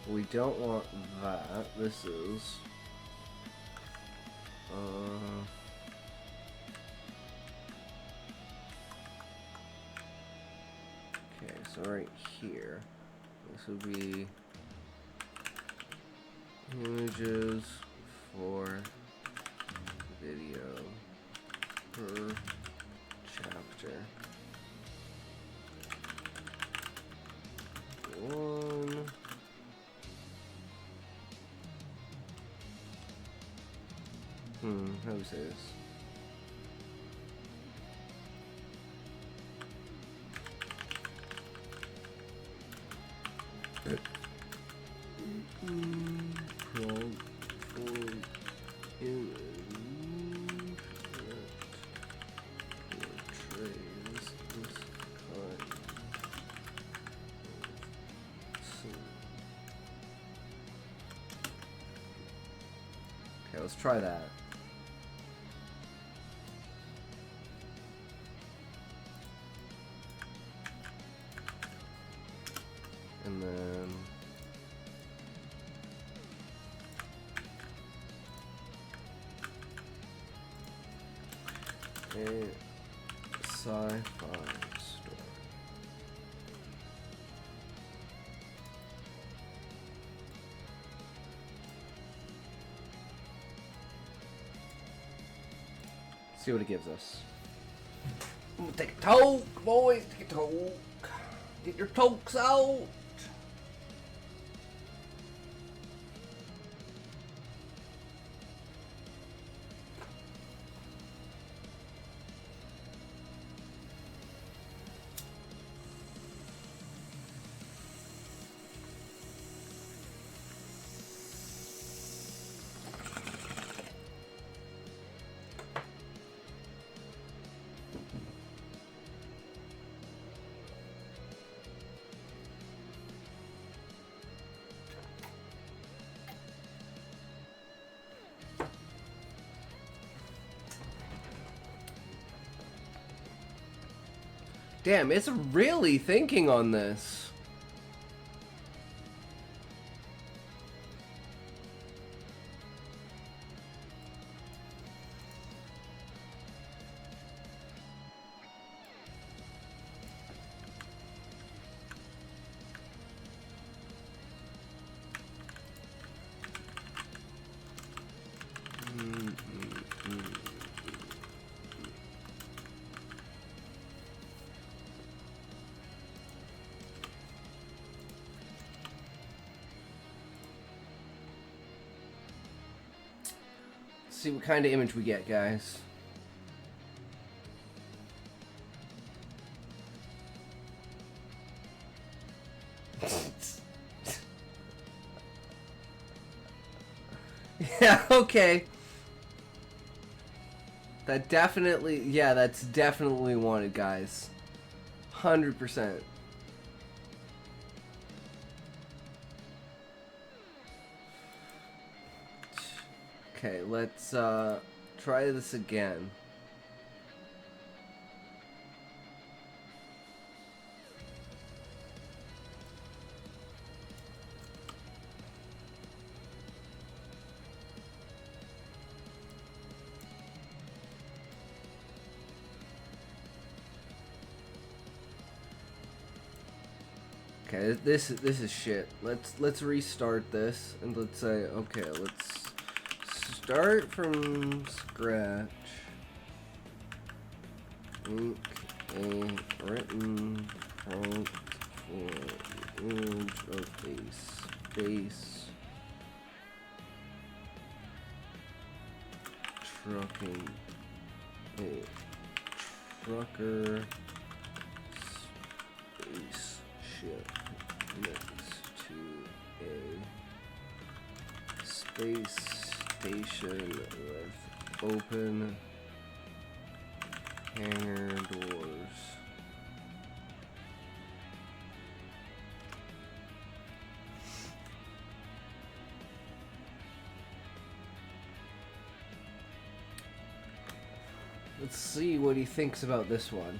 We don't want that. This is... Okay, so right here, this would be images for video per chapter. One. How do we say this? Okay, let's try that. And then a sci-fi story. See what it gives us. Take a toke, boys. Take a toke. Get your tokes out. Damn, it's really thinking on this. See what kind of image we get, guys. Yeah, okay. That definitely, yeah, that's definitely wanted, guys. 100%. Okay, let's try this again. Okay, this is shit. Let's restart this and let's say, okay, let's start from scratch. Make a written prompt for the image of a space trucking a trucker spaceship next to a space station with open hangar doors. Let's see what he thinks about this one.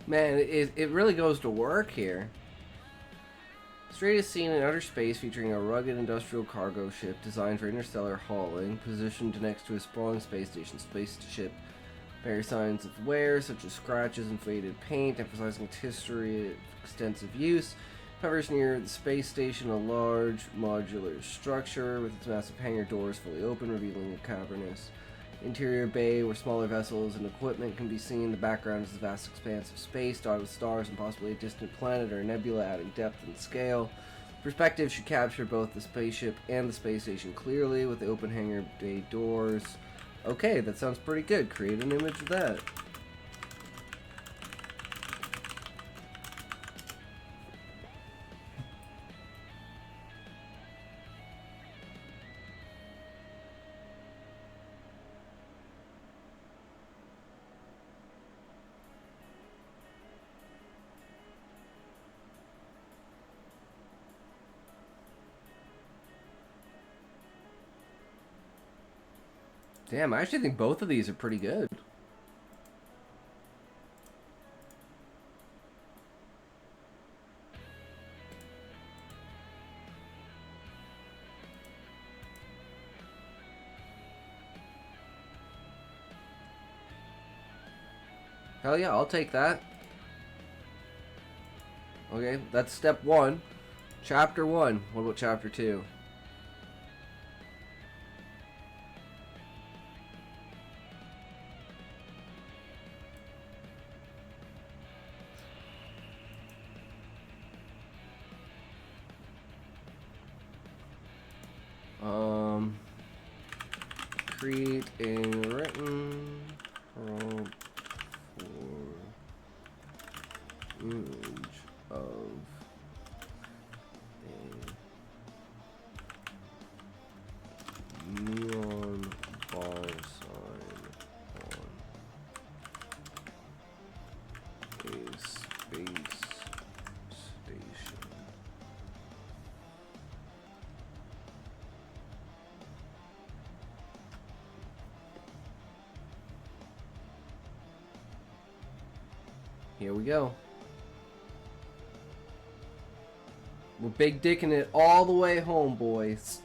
Man, it really goes to work here. Strait is seen in outer space featuring a rugged industrial cargo ship designed for interstellar hauling, positioned next to a sprawling space station. Spaceship bears signs of wear, such as scratches and faded paint, emphasizing its history of extensive use. Hovers near the space station, a large modular structure with its massive hangar doors fully open, revealing a cavernous interior bay where smaller vessels and equipment can be seen. The background is the vast expanse of space, dotted with stars and possibly a distant planet or a nebula, adding depth and scale. Perspective should capture both the spaceship and the space station clearly, with the open hangar bay doors. Okay, that sounds pretty good. Create an image of that. Damn, I actually think both of these are pretty good. Hell yeah, I'll take that. Okay, that's step 1. Chapter 1. What about chapter 2? Create a written prompt for image of a neon bar sign on a space station. Here we go. We're big dicking it all the way home, boys.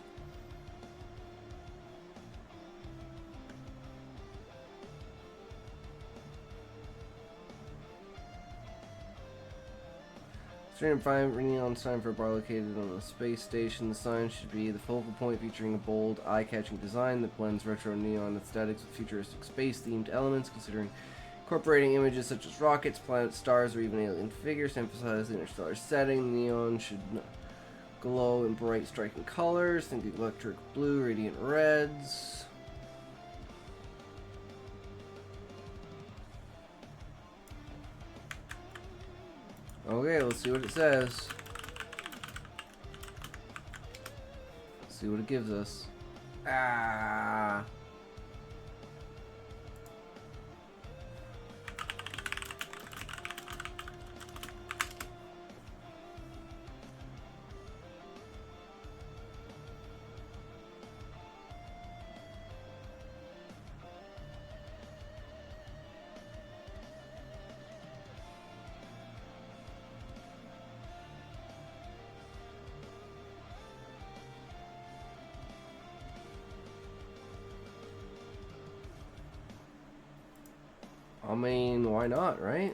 Standard 5 neon sign for a bar located on a space station. The sign should be the focal point, featuring a bold, eye-catching design that blends retro neon aesthetics with futuristic space-themed elements, considering incorporating images such as rockets, planets, stars, or even alien figures to emphasize the interstellar setting. The neon should glow in bright, striking colors. Think electric blue, radiant reds. Okay, let's see what it says. Let's see what it gives us. Ah. I mean, why not, right?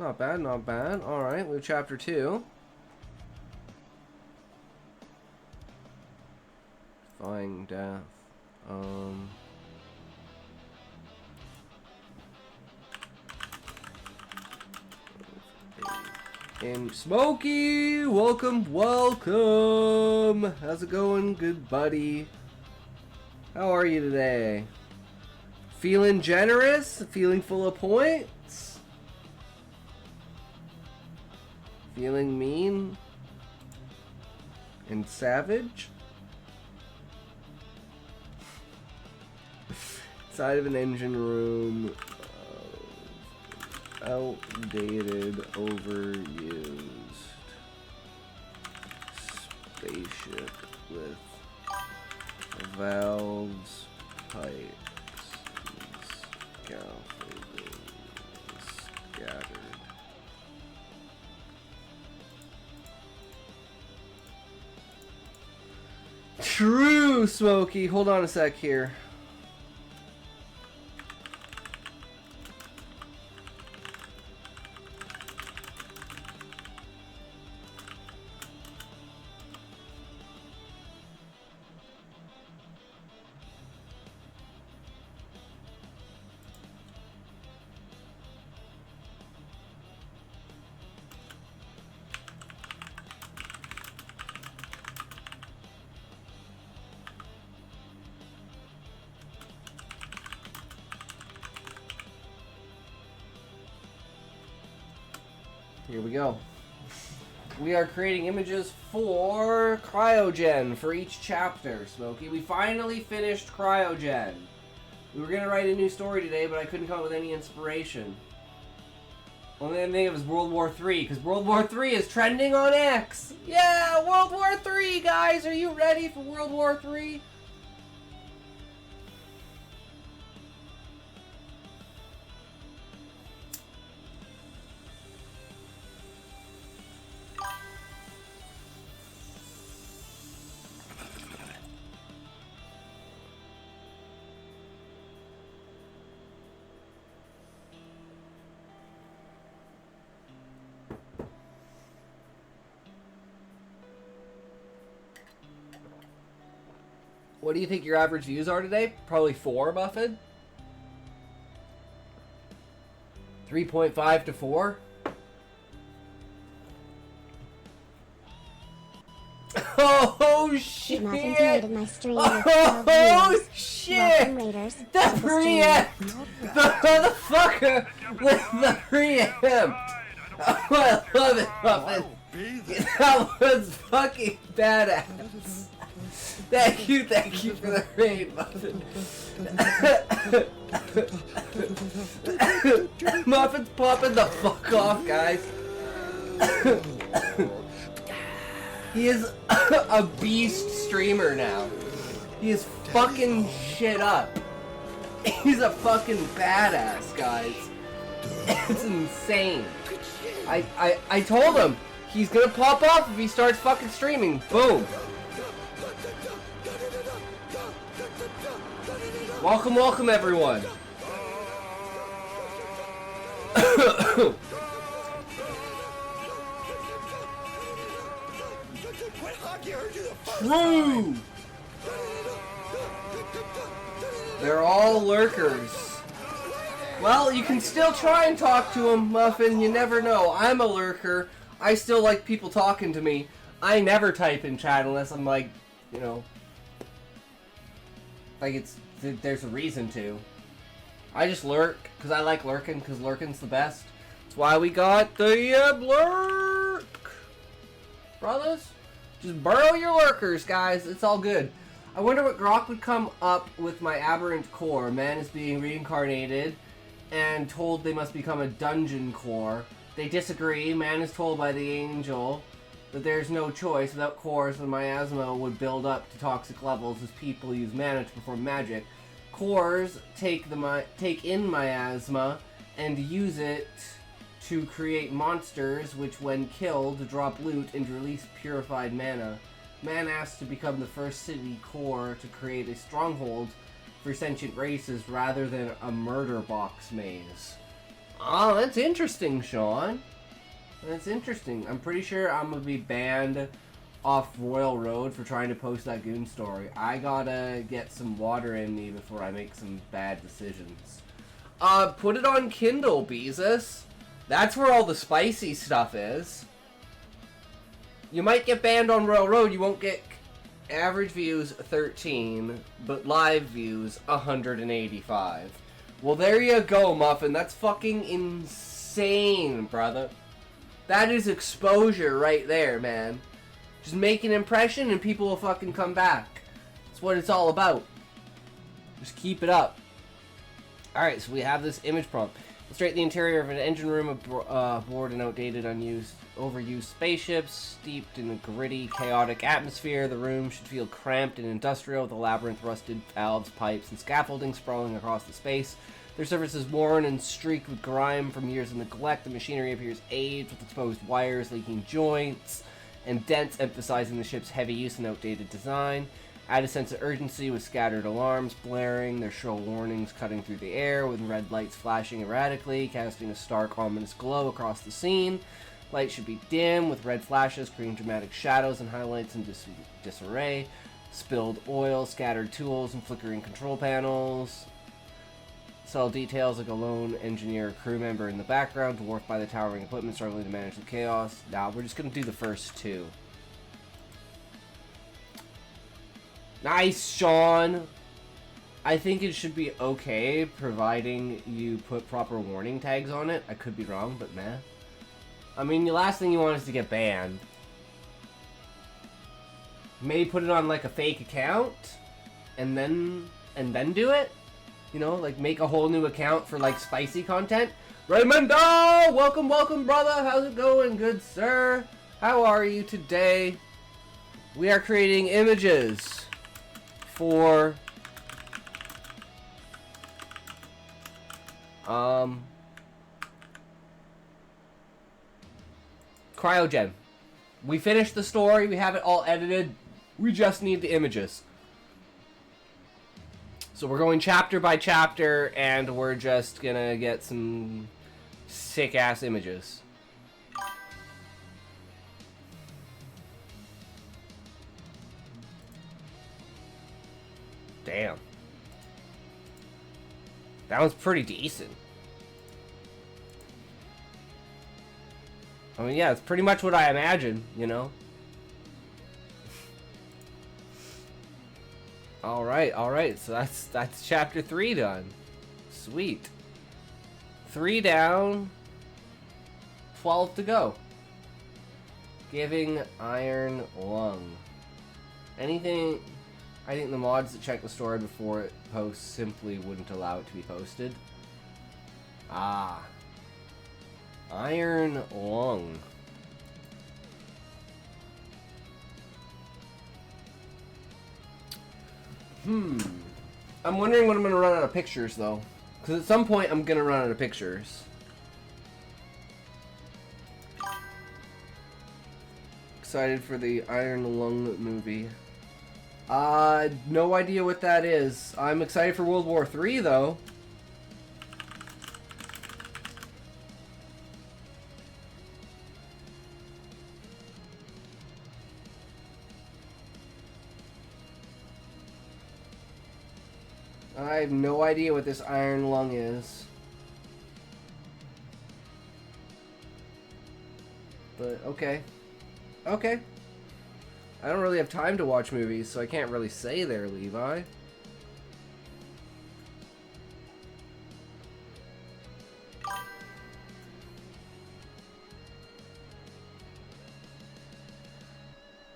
Not bad, not bad. Alright, we have chapter 2. Defying death. And Smokey, welcome, welcome. How's it going, good buddy? How are you today? Feeling generous? Feeling full of points? Feeling mean? And savage? Side of an engine room. Outdated, overused spaceship with valves, pipes, scaffolding scattered. True, Smokey. Hold on a sec here. Here we go. We are creating images for Cryogen for each chapter, Smokey. We finally finished Cryogen. We were going to write a new story today, but I couldn't come up with any inspiration. Only thing I think of is World War III, because World War III is trending on X. Yeah, World War III, guys. Are you ready for World War III? What do you think your average views are today? Probably 4, Muffin? 3.5 to 4? Oh shit! Muffins rated my stream with 12 Oh views. shit! Welcome, Raiders, to The the preempt! The motherfucker with the preempt! Oh, I love it, Muffin! That was fucking badass! Thank you for the raid, Muffin. Muffin's popping the fuck off, guys. He is a beast streamer now. He is fucking shit up. He's a fucking badass, guys. It's insane. I told him he's gonna pop off if he starts fucking streaming. Boom. Welcome, everyone. True. They're all lurkers. Well, you can still try and talk to them, Muffin. You never know. I'm a lurker. I still like people talking to me. I never type in chat unless I'm like, you know, like there's a reason to. I just lurk because I like lurking, because lurking's the best. That's why we got the lurk. Brothers, just burrow your lurkers, guys. It's all good. I wonder what Grok would come up with my aberrant core. Man is being reincarnated and told they must become a dungeon core. They disagree. Man is told by the angel that there's no choice. Without cores, the miasma would build up to toxic levels as people use mana to perform magic. Cores take in miasma and use it to create monsters, which when killed drop loot and release purified mana. Man asked to become the first city core to create a stronghold for sentient races rather than a murder box maze. Oh, that's interesting, Sean. That's interesting. I'm pretty sure I'm gonna be banned off Royal Road for trying to post that goon story. I gotta get some water in me before I make some bad decisions. Put it on Kindle, Beezus. That's where all the spicy stuff is. You might get banned on Royal Road. You won't get average views 13, but live views 185. Well, there you go, Muffin. That's fucking insane, brother. That is exposure right there, man. Just make an impression and people will fucking come back. That's what it's all about. Just keep it up. Alright, so we have this image prompt. Illustrate the interior of an engine room aboard an outdated, unused overused spaceships. Steeped in a gritty, chaotic atmosphere, the room should feel cramped and industrial with a labyrinth of rusted valves, pipes, and scaffolding sprawling across the space. Their surface is worn and streaked with grime from years of neglect. The machinery appears aged with exposed wires, leaking joints, and dents emphasizing the ship's heavy use and outdated design. Add a sense of urgency with scattered alarms blaring, their shrill warnings cutting through the air, with red lights flashing erratically, casting a stark, ominous glow across the scene. Light should be dim, with red flashes creating dramatic shadows and highlights in disarray. Spilled oil, scattered tools, and flickering control panels. Subtle details like a lone engineer or crew member in the background, dwarfed by the towering equipment struggling to manage the chaos. Now, we're just going to do the first two. Nice, Sean! I think it should be okay, providing you put proper warning tags on it. I could be wrong, but meh. I mean, the last thing you want is to get banned. Maybe put it on, like, a fake account, and then do it? You know, like, make a whole new account for, like, spicy content. Raymundo! Welcome, welcome, brother! How's it going, good sir? How are you today? We are creating images for Cryogen. We finished the story, we have it all edited, we just need the images. So we're going chapter by chapter, and we're just gonna get some sick-ass images. Damn. That one's pretty decent. I mean, yeah, it's pretty much what I imagined, you know? Alright, so that's chapter 3 done. Sweet. 3 down, 12 to go. Giving Iron Lung. Anything... I think the mods that check the story before it posts simply wouldn't allow it to be posted. Ah. Iron Lung. I'm wondering when I'm going to run out of pictures, though. Because at some point, I'm going to run out of pictures. Excited for the Iron Lung movie. No idea what that is. I'm excited for World War III, though. I have no idea what this Iron Lung is. But, okay. Okay. I don't really have time to watch movies, so I can't really say there, Levi.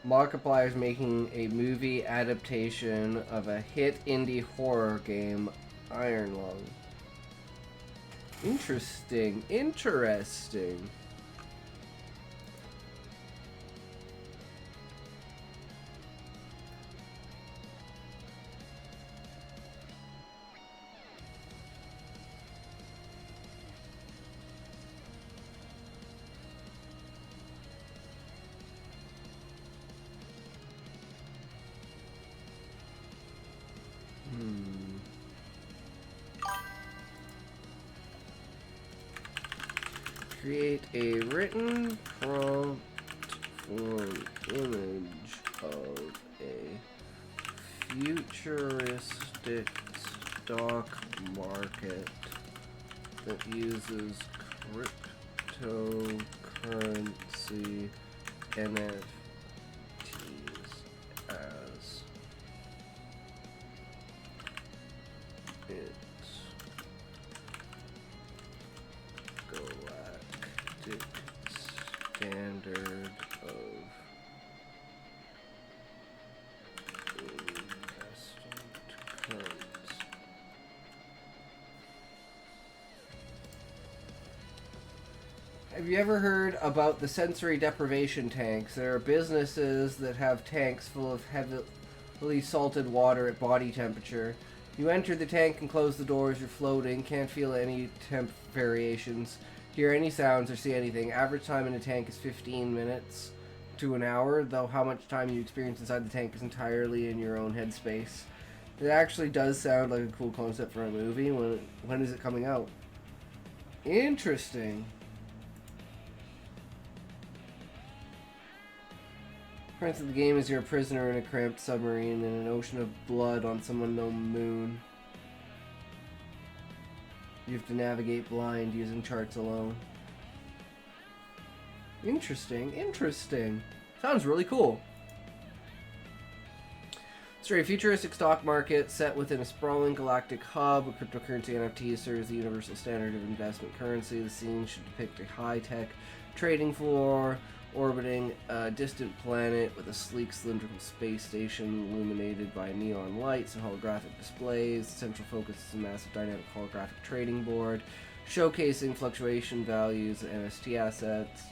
Markiplier's making a movie adaptation of a hit indie horror game, Iron Lung. Interesting. Interesting. Create a written prompt for an image of a futuristic stock market that uses cryptocurrency NFTs as its galactic standard of investment currency. Have you ever heard about the sensory deprivation tanks? There are businesses that have tanks full of heavily salted water at body temperature. You enter the tank and close the doors. You're floating. Can't feel any temp variations. Hear any sounds or see anything. Average time in a tank is 15 minutes to an hour, though how much time you experience inside the tank is entirely in your own headspace. It actually does sound like a cool concept for a movie. When is it coming out? Interesting. The premise of the game is you're a prisoner in a cramped submarine in an ocean of blood on some unknown moon. You have to navigate blind using charts alone. Interesting, interesting. Sounds really cool. Story: futuristic stock market set within a sprawling galactic hub. A cryptocurrency NFT serves the universal standard of investment currency. The scene should depict a high-tech trading floor orbiting a distant planet with a sleek cylindrical space station illuminated by neon lights and holographic displays. The central focus is a massive dynamic holographic trading board showcasing fluctuation values and NFT assets.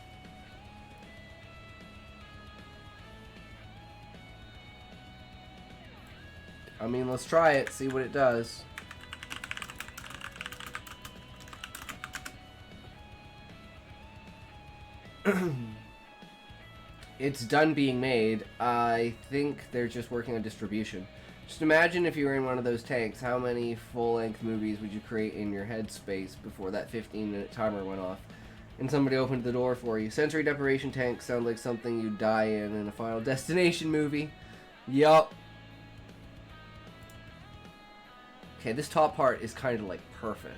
I mean, let's try it, see what it does. It's done being made. I think they're just working on distribution. Just imagine if you were in one of those tanks, how many full-length movies would you create in your headspace before that 15-minute timer went off? And somebody opened the door for you. Sensory deprivation tanks sound like something you'd die in a Final Destination movie. Yup. Okay, this top part is kind of like perfect.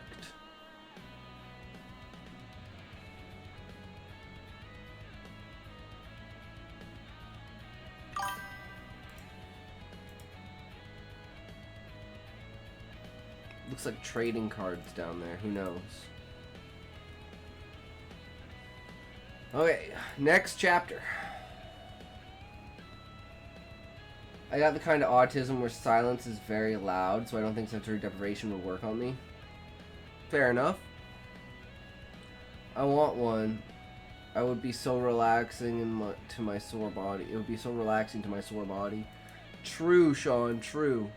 Looks like trading cards down there. Who knows? Okay, next chapter. I got the kind of autism where silence is very loud, so I don't think sensory deprivation would work on me. Fair enough. I want one. I would be so relaxing to my sore body. It would be so relaxing to my sore body. True, Sean, true.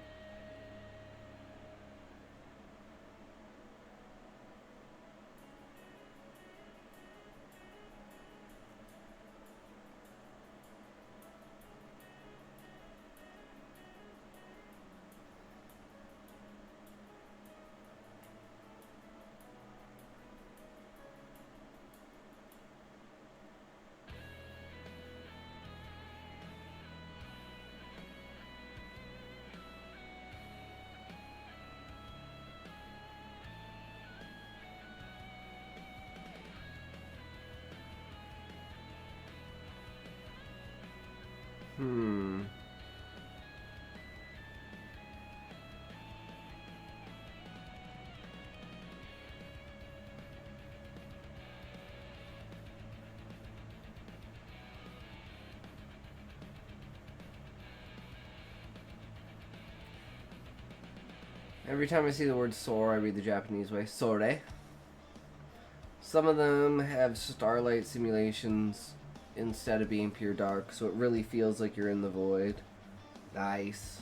Every time I see the word sore, I read the Japanese way. Sore. Some of them have starlight simulations instead of being pure dark, so it really feels like you're in the void. Nice.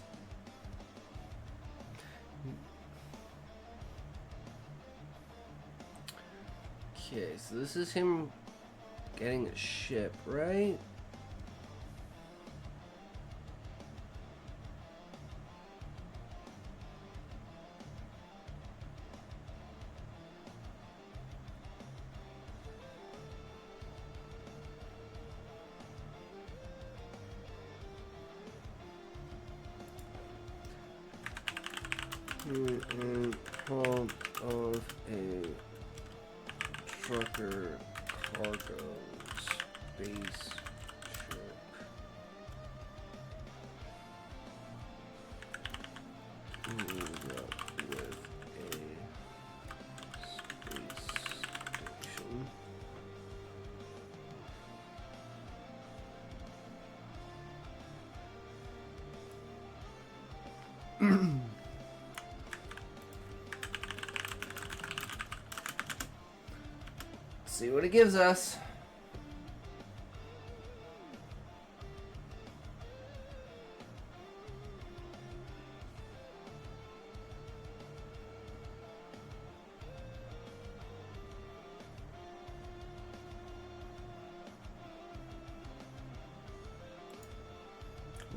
Okay, so this is him getting a ship, right? In front of a trucker cargo spaceship. Meet up with a space station. see what it gives us.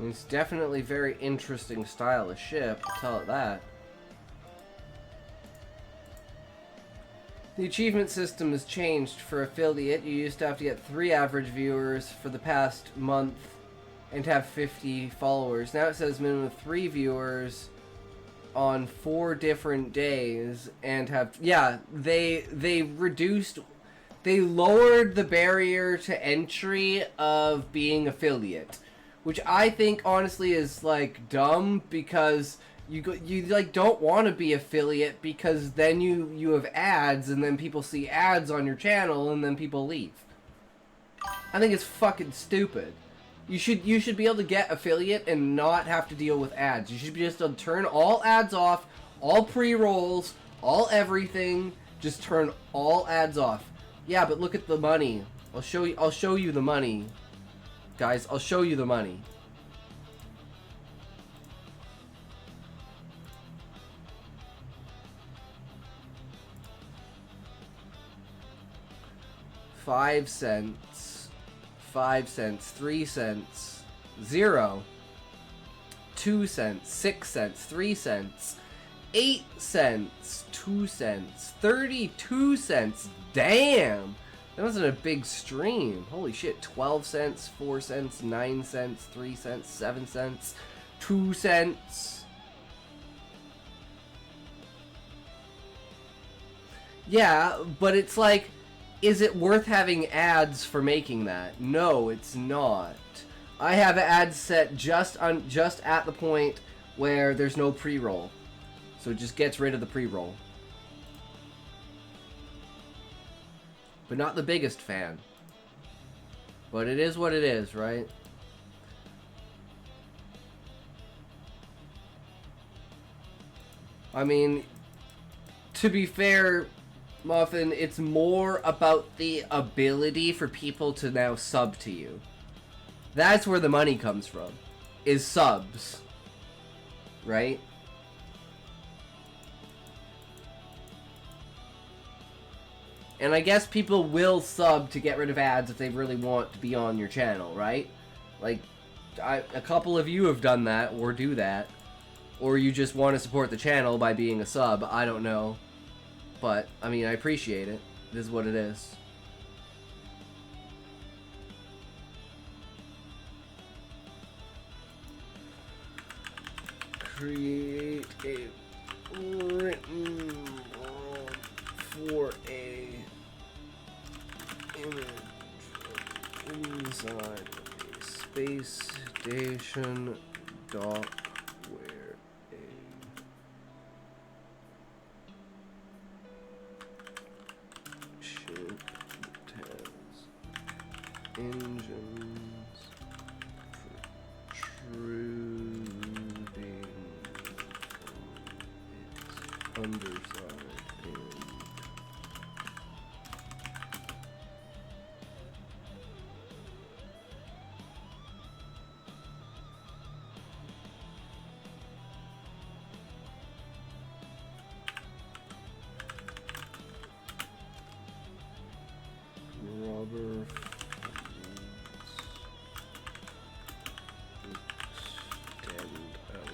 It's definitely very interesting style of ship, I'll tell it that. The achievement system has changed for affiliate. You used to have to get 3 average viewers for the past month and have 50 followers. Now it says minimum of 3 viewers on 4 different days and have... Yeah, they reduced... They lowered the barrier to entry of being affiliate. Which I think, honestly, is, like, dumb, because you like, don't want to be affiliate, because then you have ads, and then people see ads on your channel, and then people leave. I think it's fucking stupid. You should be able to get affiliate and not have to deal with ads. You should be just able to turn all ads off, all pre-rolls, all everything. Just turn all ads off. Yeah, but look at the money. I'll show you the money. Guys, I'll show you the money. $0.05, 5 cents, 3 cents, 0, 2 cents, 6 cents, 3 cents, 8 cents, 2 cents, 32 cents. Damn! That wasn't a big stream. Holy shit. 12 cents, 4 cents, 9 cents, 3 cents, 7 cents, 2 cents. Yeah, but it's like, is it worth having ads for making that? No, it's not. I have ads set just at the point where there's no pre-roll. So it just gets rid of the pre-roll. But not the biggest fan. But it is what it is, right? I mean, to be fair, Muffin, it's more about the ability for people to now sub to you. That's where the money comes from, is subs. Right? And I guess people will sub to get rid of ads if they really want to be on your channel, right? Like, a couple of you have done that, or do that. Or you just want to support the channel by being a sub, I don't know. But, I mean, I appreciate it. It is what it is. Create a written for a image inside a space station dock where a ship has engines protruding from its underside and rubber extend out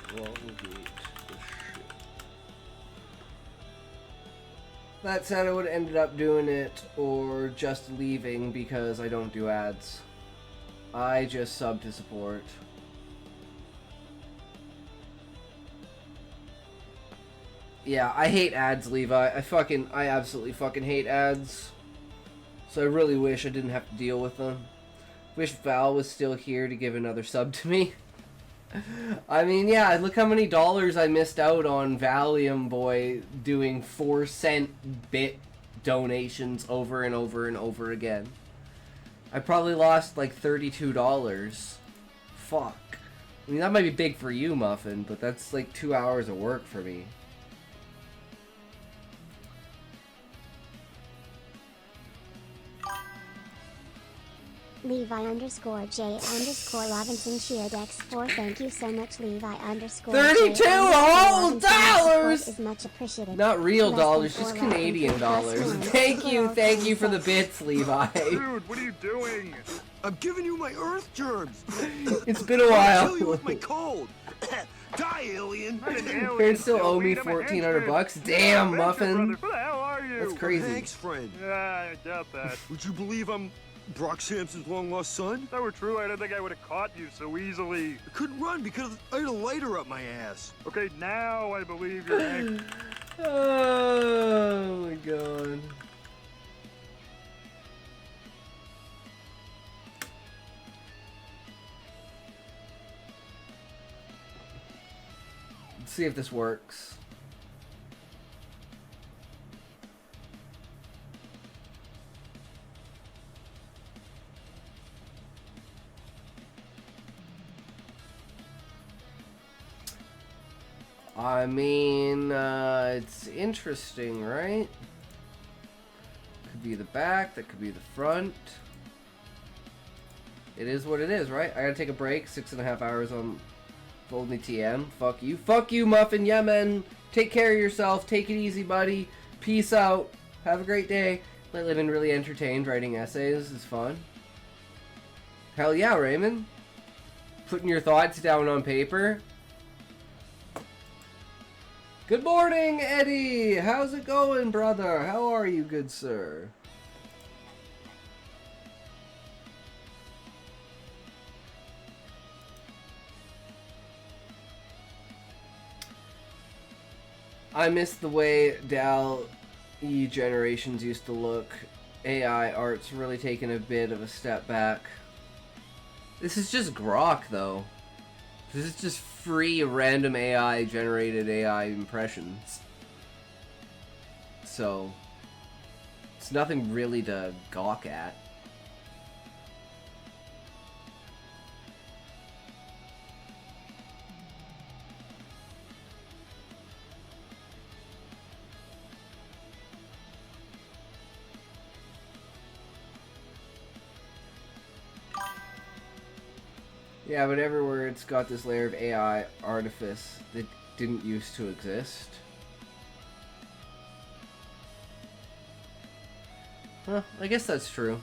to elongate the ship. That said, I would have ended up doing it or just leaving because I don't do ads. I just sub to support. Yeah, I hate ads, Levi. I absolutely fucking hate ads. So I really wish I didn't have to deal with them. Wish Val was still here to give another sub to me. I mean, yeah, look how many dollars I missed out on Valium Boy doing 4-cent bit donations over and over and over again. I probably lost like $32. Fuck. I mean, that might be big for you, Muffin, but that's like 2 hours of work for me. Levi underscore J underscore Robinson Cheerdex 4. Thank you so much, Levi underscore 32 J whole underscore dollars! Support is much appreciated. Not real Less than dollars, 4 just Robinson Canadian plus dollars. 1. Thank you for the 12.26. bits, Levi. Dude, what are you doing? I'm giving you my Earth germs. It's been a I'll while. kill you with my cold. Die, alien. I'm an alien. Parents still owe Joey, me I'm a $1,400 henchman. bucks. Damn, Adventure Muffin. brother. Who the hell are you? That's crazy. Thanks, friend. Yeah, I get that. Would you believe I'm Brock Sampson's long-lost son? If that were true, I don't think I would have caught you so easily. I couldn't run because I had a lighter up my ass. Okay, now I believe you're angry. Oh my god. Let's see if this works. I mean, it's interesting, right? Could be the back, that could be the front. It is what it is, right? I gotta take a break, 6.5 hours on Foldney TM. Fuck you. Fuck you, Muffin Yemen. Take care of yourself. Take it easy, buddy. Peace out. Have a great day. Lit Living really entertained. Writing essays is fun. Hell yeah, Raymond. Putting your thoughts down on paper. Good morning, Eddie! How's it going, brother? How are you, good sir? I miss the way DAL-E generations used to look. AI art's really taken a bit of a step back. This is just Grok, though. This is just free random AI generated AI impressions. So it's nothing really to gawk at. Yeah, but everywhere it's got this layer of AI artifice that didn't used to exist. Well, I guess that's true.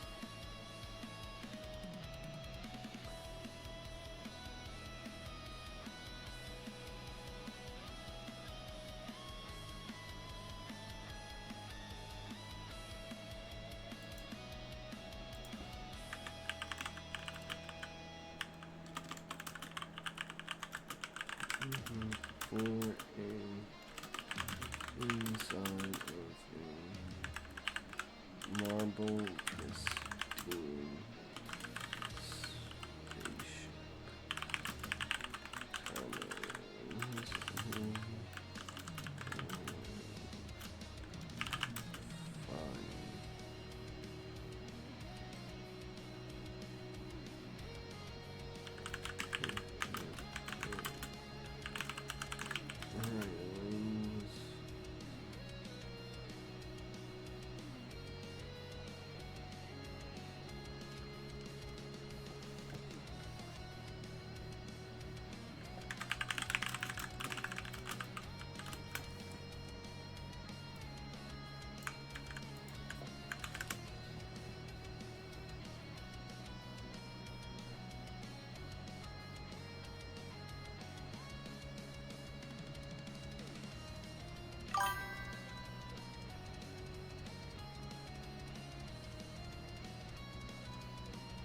Inside of a marble pristine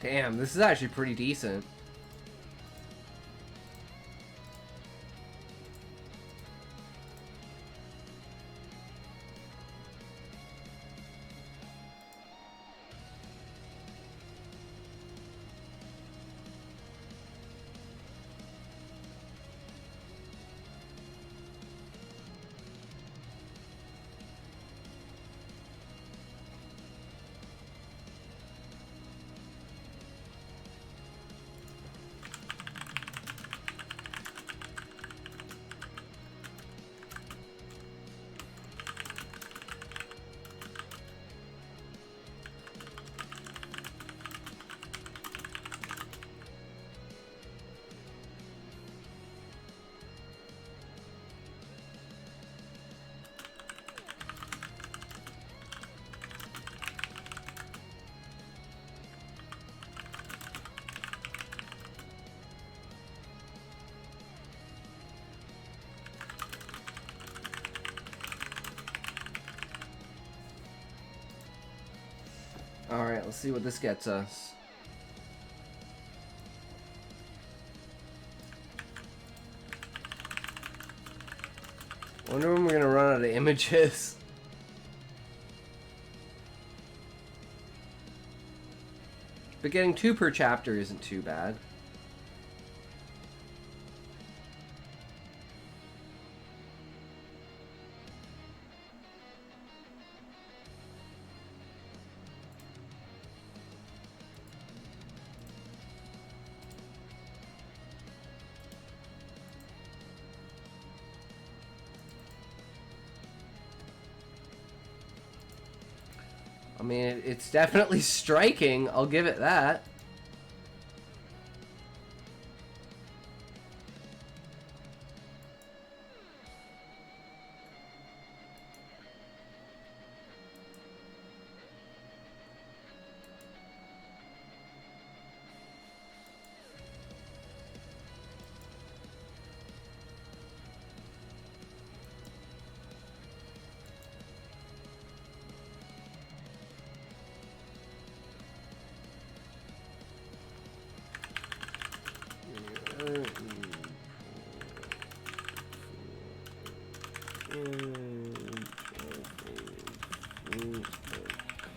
Damn, this is actually pretty decent. Alright, let's see what this gets us. Wonder when we're gonna run out of images. But getting 2 per chapter isn't too bad. I mean, it's definitely striking. I'll give it that.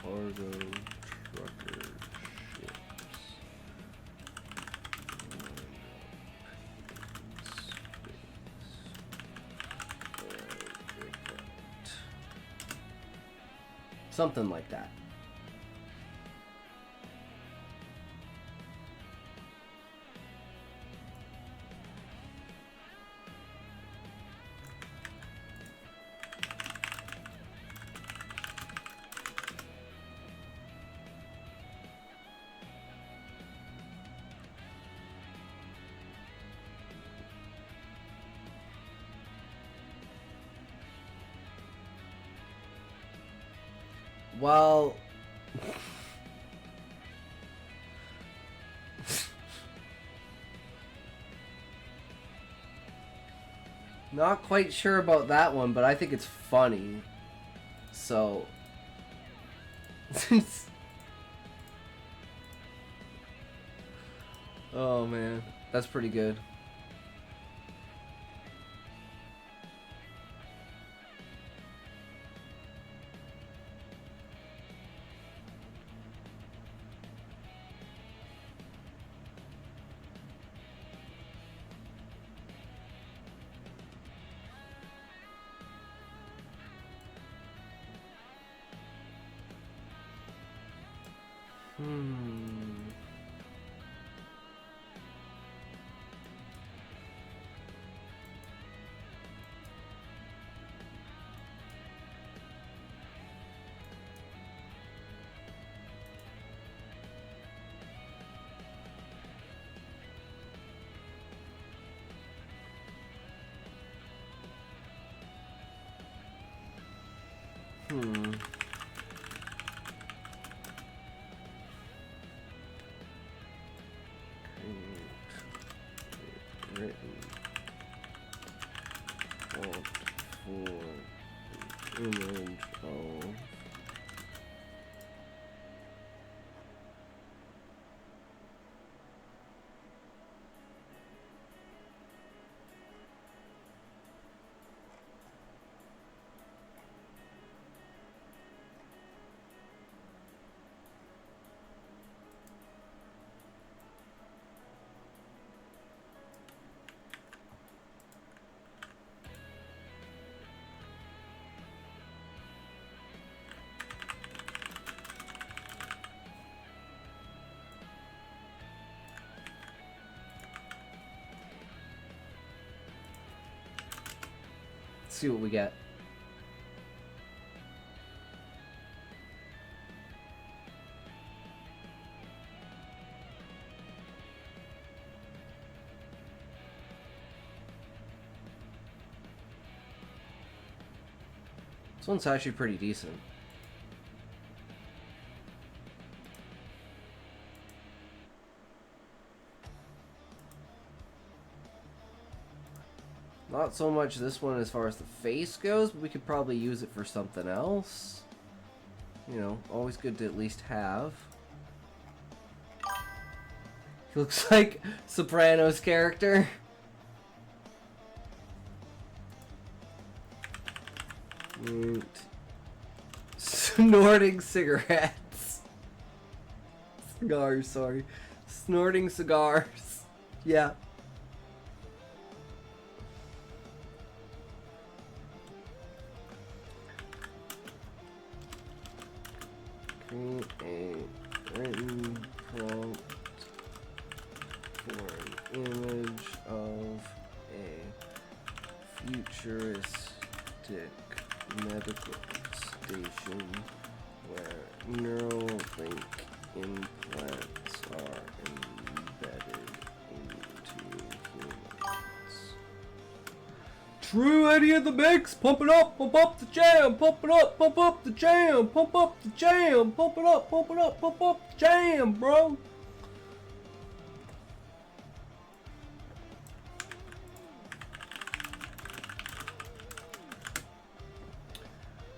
Cargo trucker ships. Something like that. Well, not quite sure about that one, but I think it's funny. So, oh man, that's pretty good. Written alt for image of see what we get. This one's actually pretty decent. Not so much this one as far as the face goes, but we could probably use it for something else. you know, always good to at least have. He looks like Sopranos character. And snorting cigarettes. Cigars, sorry. Snorting cigars. Yeah. Create a written prompt for an image of a futuristic medical station where Neuralink implants are embedded into humans. True Eddie in the mix, pump it up the jam, pump it up the jam, pump up the jam, pump it up the jam, bro.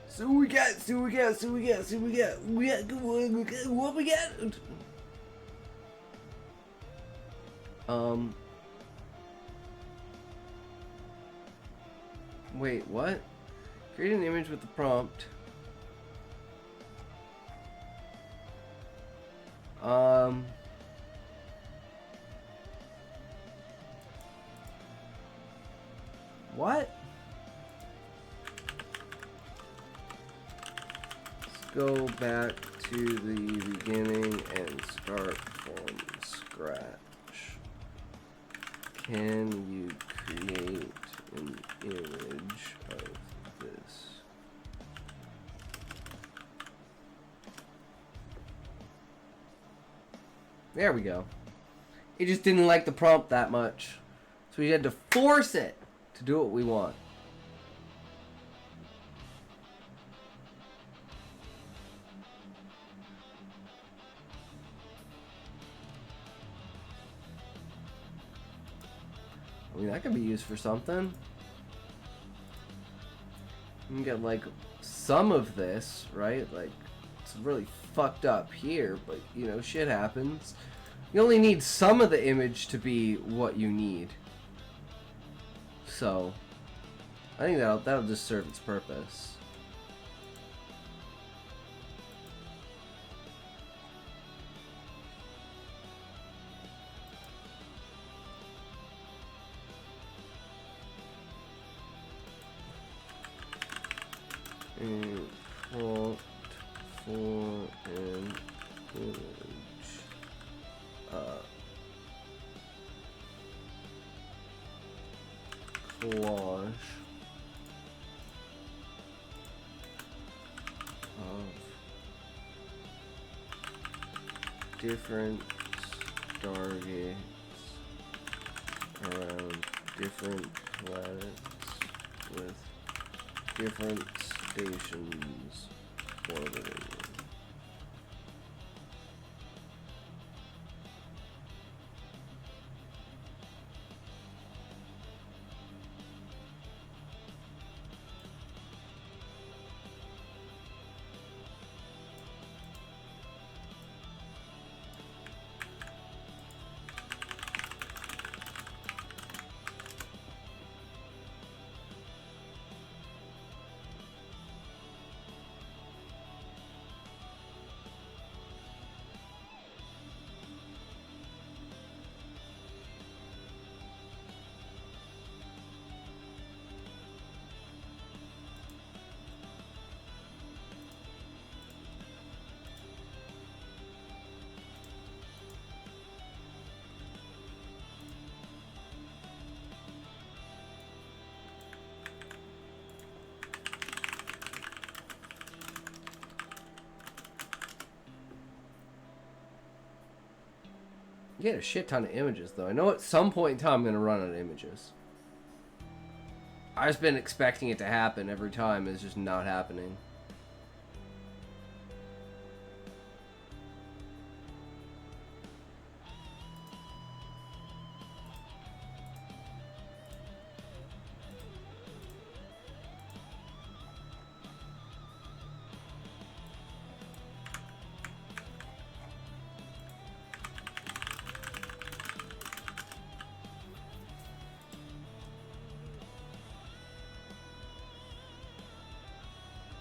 So we got, what we got? Wait, what? Create an image with the prompt. What? Go back to the beginning and start from scratch. Can you create an image of this? There we go. It just didn't like the prompt that much, so we had to force it to do what we want. I mean, that could be used for something. You can get, like, some of this, right? Like, it's really fucked up here, but, you know, shit happens. You only need some of the image to be what you need. So, I think that'll just serve its purpose. And prompt for an image. Collage of different stargates around different planets with different stations orbiting. You get a shit ton of images, though. I know at some point in time I'm going to run out of images. I've just been expecting it to happen every time. It's just not happening.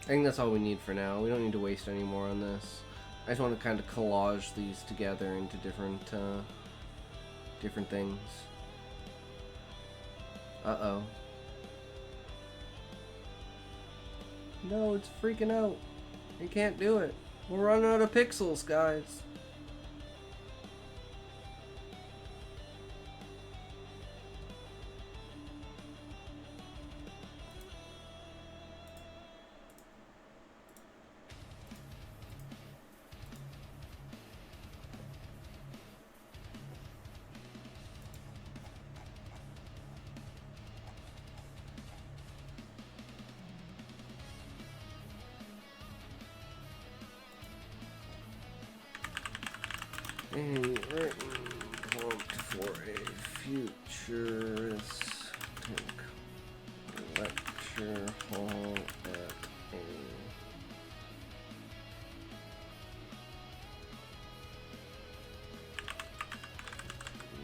I think that's all we need for now. We don't need to waste any more on this. I just want to kind of collage these together into different things. Uh-oh. No, it's freaking out. It can't do it. We're running out of pixels, guys. A written prompt for a futuristic lecture hall at a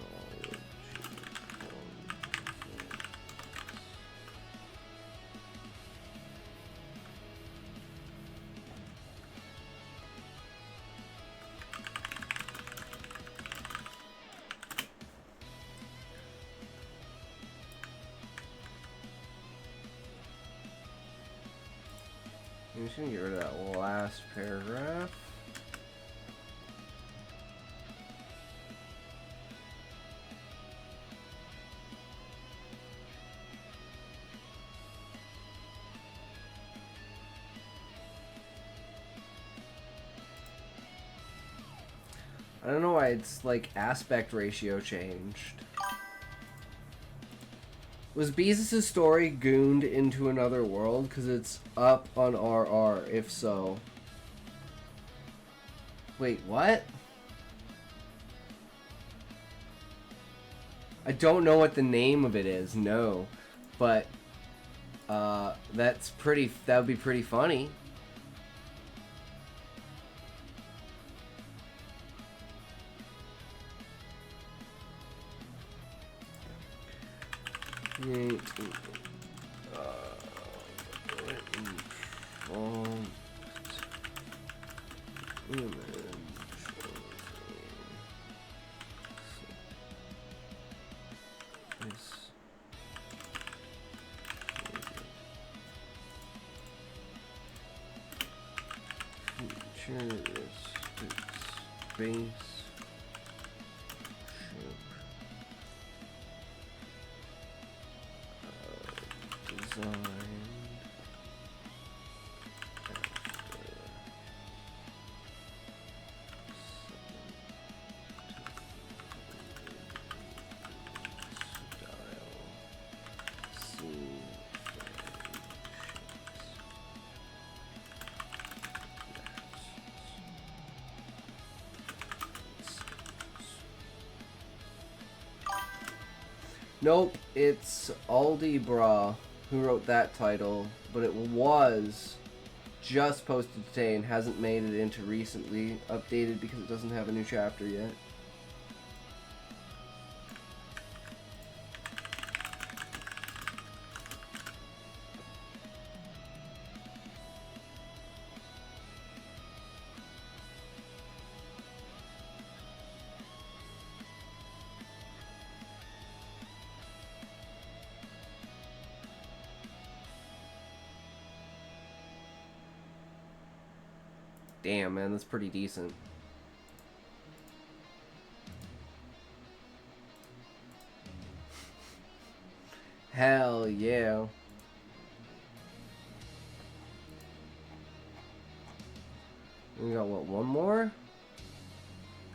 knowledge conference. I'm just gonna get rid of that last paragraph. I don't know why it's like aspect ratio changed. Was Beezus' story gooned into another world? Because it's up on RR, if so. Wait, what? I don't know what the name of it is, no. But, that would be pretty funny. Written prompt image of this futuristic space. Designed Nope, it's Aldi Bra who wrote that title, but it was just posted today and hasn't made it into recently updated because it doesn't have a new chapter yet. Damn, man, that's pretty decent. Hell yeah. We got, what, one more?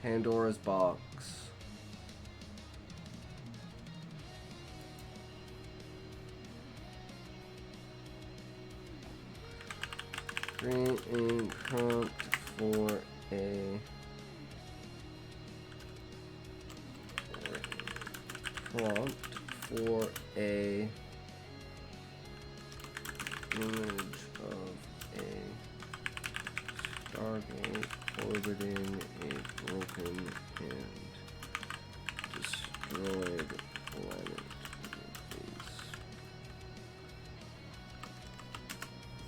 Pandora's Box. Create prompt for a image of a stargate orbiting a broken and destroyed planet. Please.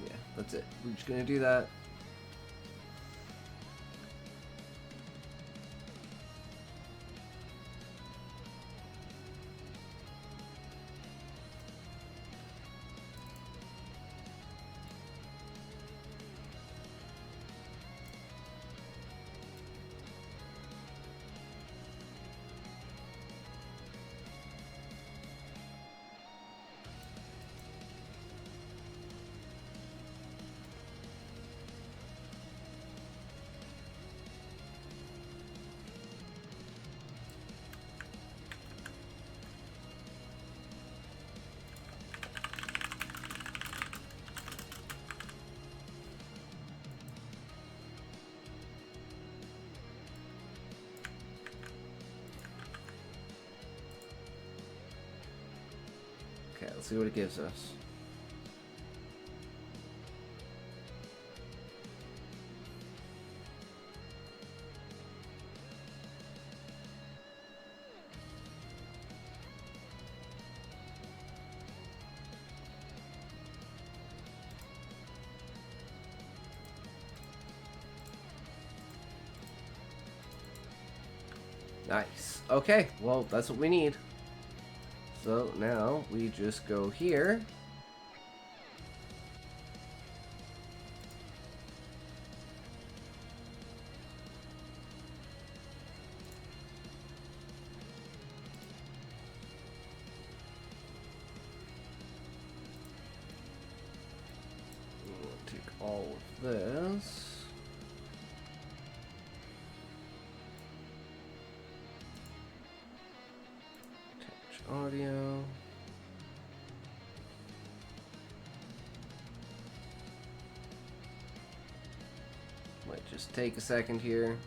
Yeah, That's it. We're just gonna do that. Okay, let's see what it gives us. Nice. Okay, well, that's what we need. So now we just go here. We'll take all of this. Audio. Might just take a second here.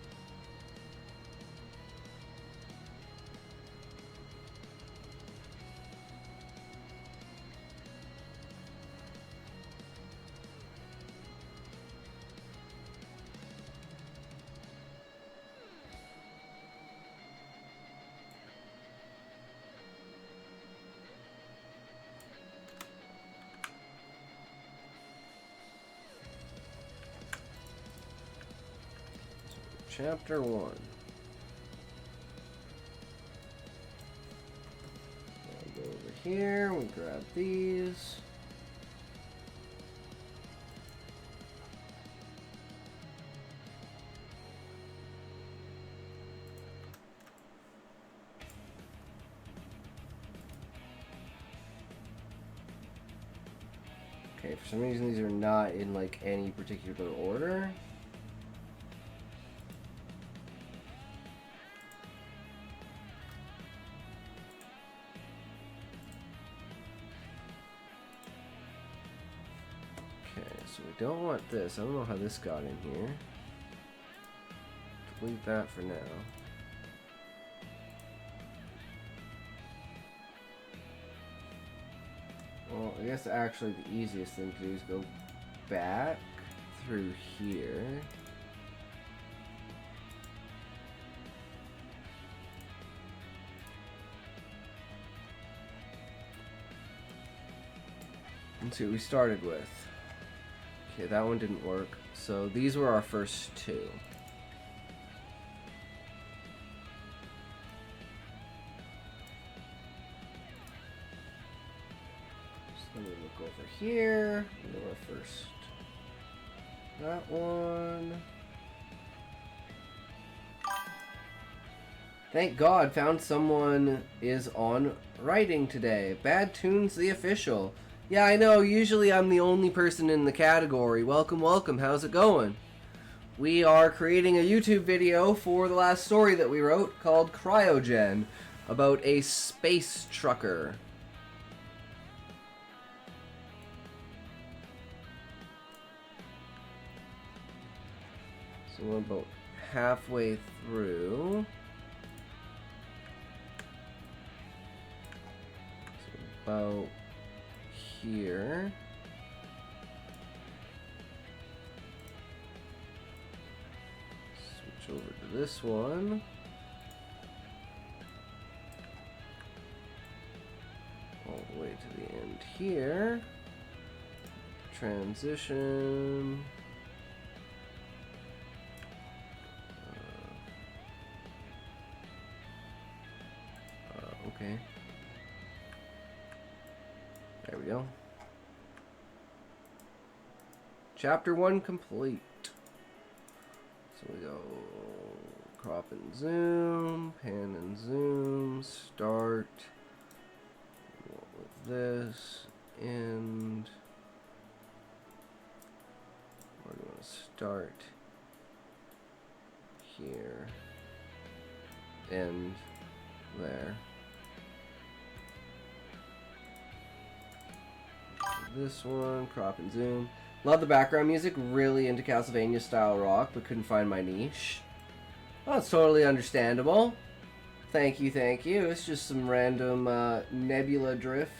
Chapter 1. I'll go over here, we grab these. Okay, for some reason these are not in like any particular order. So we don't want this. I don't know how this got in here. Delete that for now. Well, I guess actually the easiest thing to do is go back through here. Let's see what we started with. Okay, that one didn't work. So these were our first two. So let me look over here. We know our first. That one. Thank God, found someone is on writing today. Bad Tunes the official. Yeah, I know, usually I'm the only person in the category. Welcome, welcome, how's it going? We are creating a YouTube video for the last story that we wrote called Cryogen, about a space trucker. So we're about halfway through. So about here. Switch over to this one. All the way to the end here. transition. Okay. There we go. Chapter 1 complete. So we go crop and zoom, pan and zoom, start with this, end. Where do we want to start? Here. End there. This one, crop and zoom. Love the background music, really into Castlevania style rock, but couldn't find my niche. Oh, it's totally understandable. Thank you, thank you. It's just some random Nebula Drift.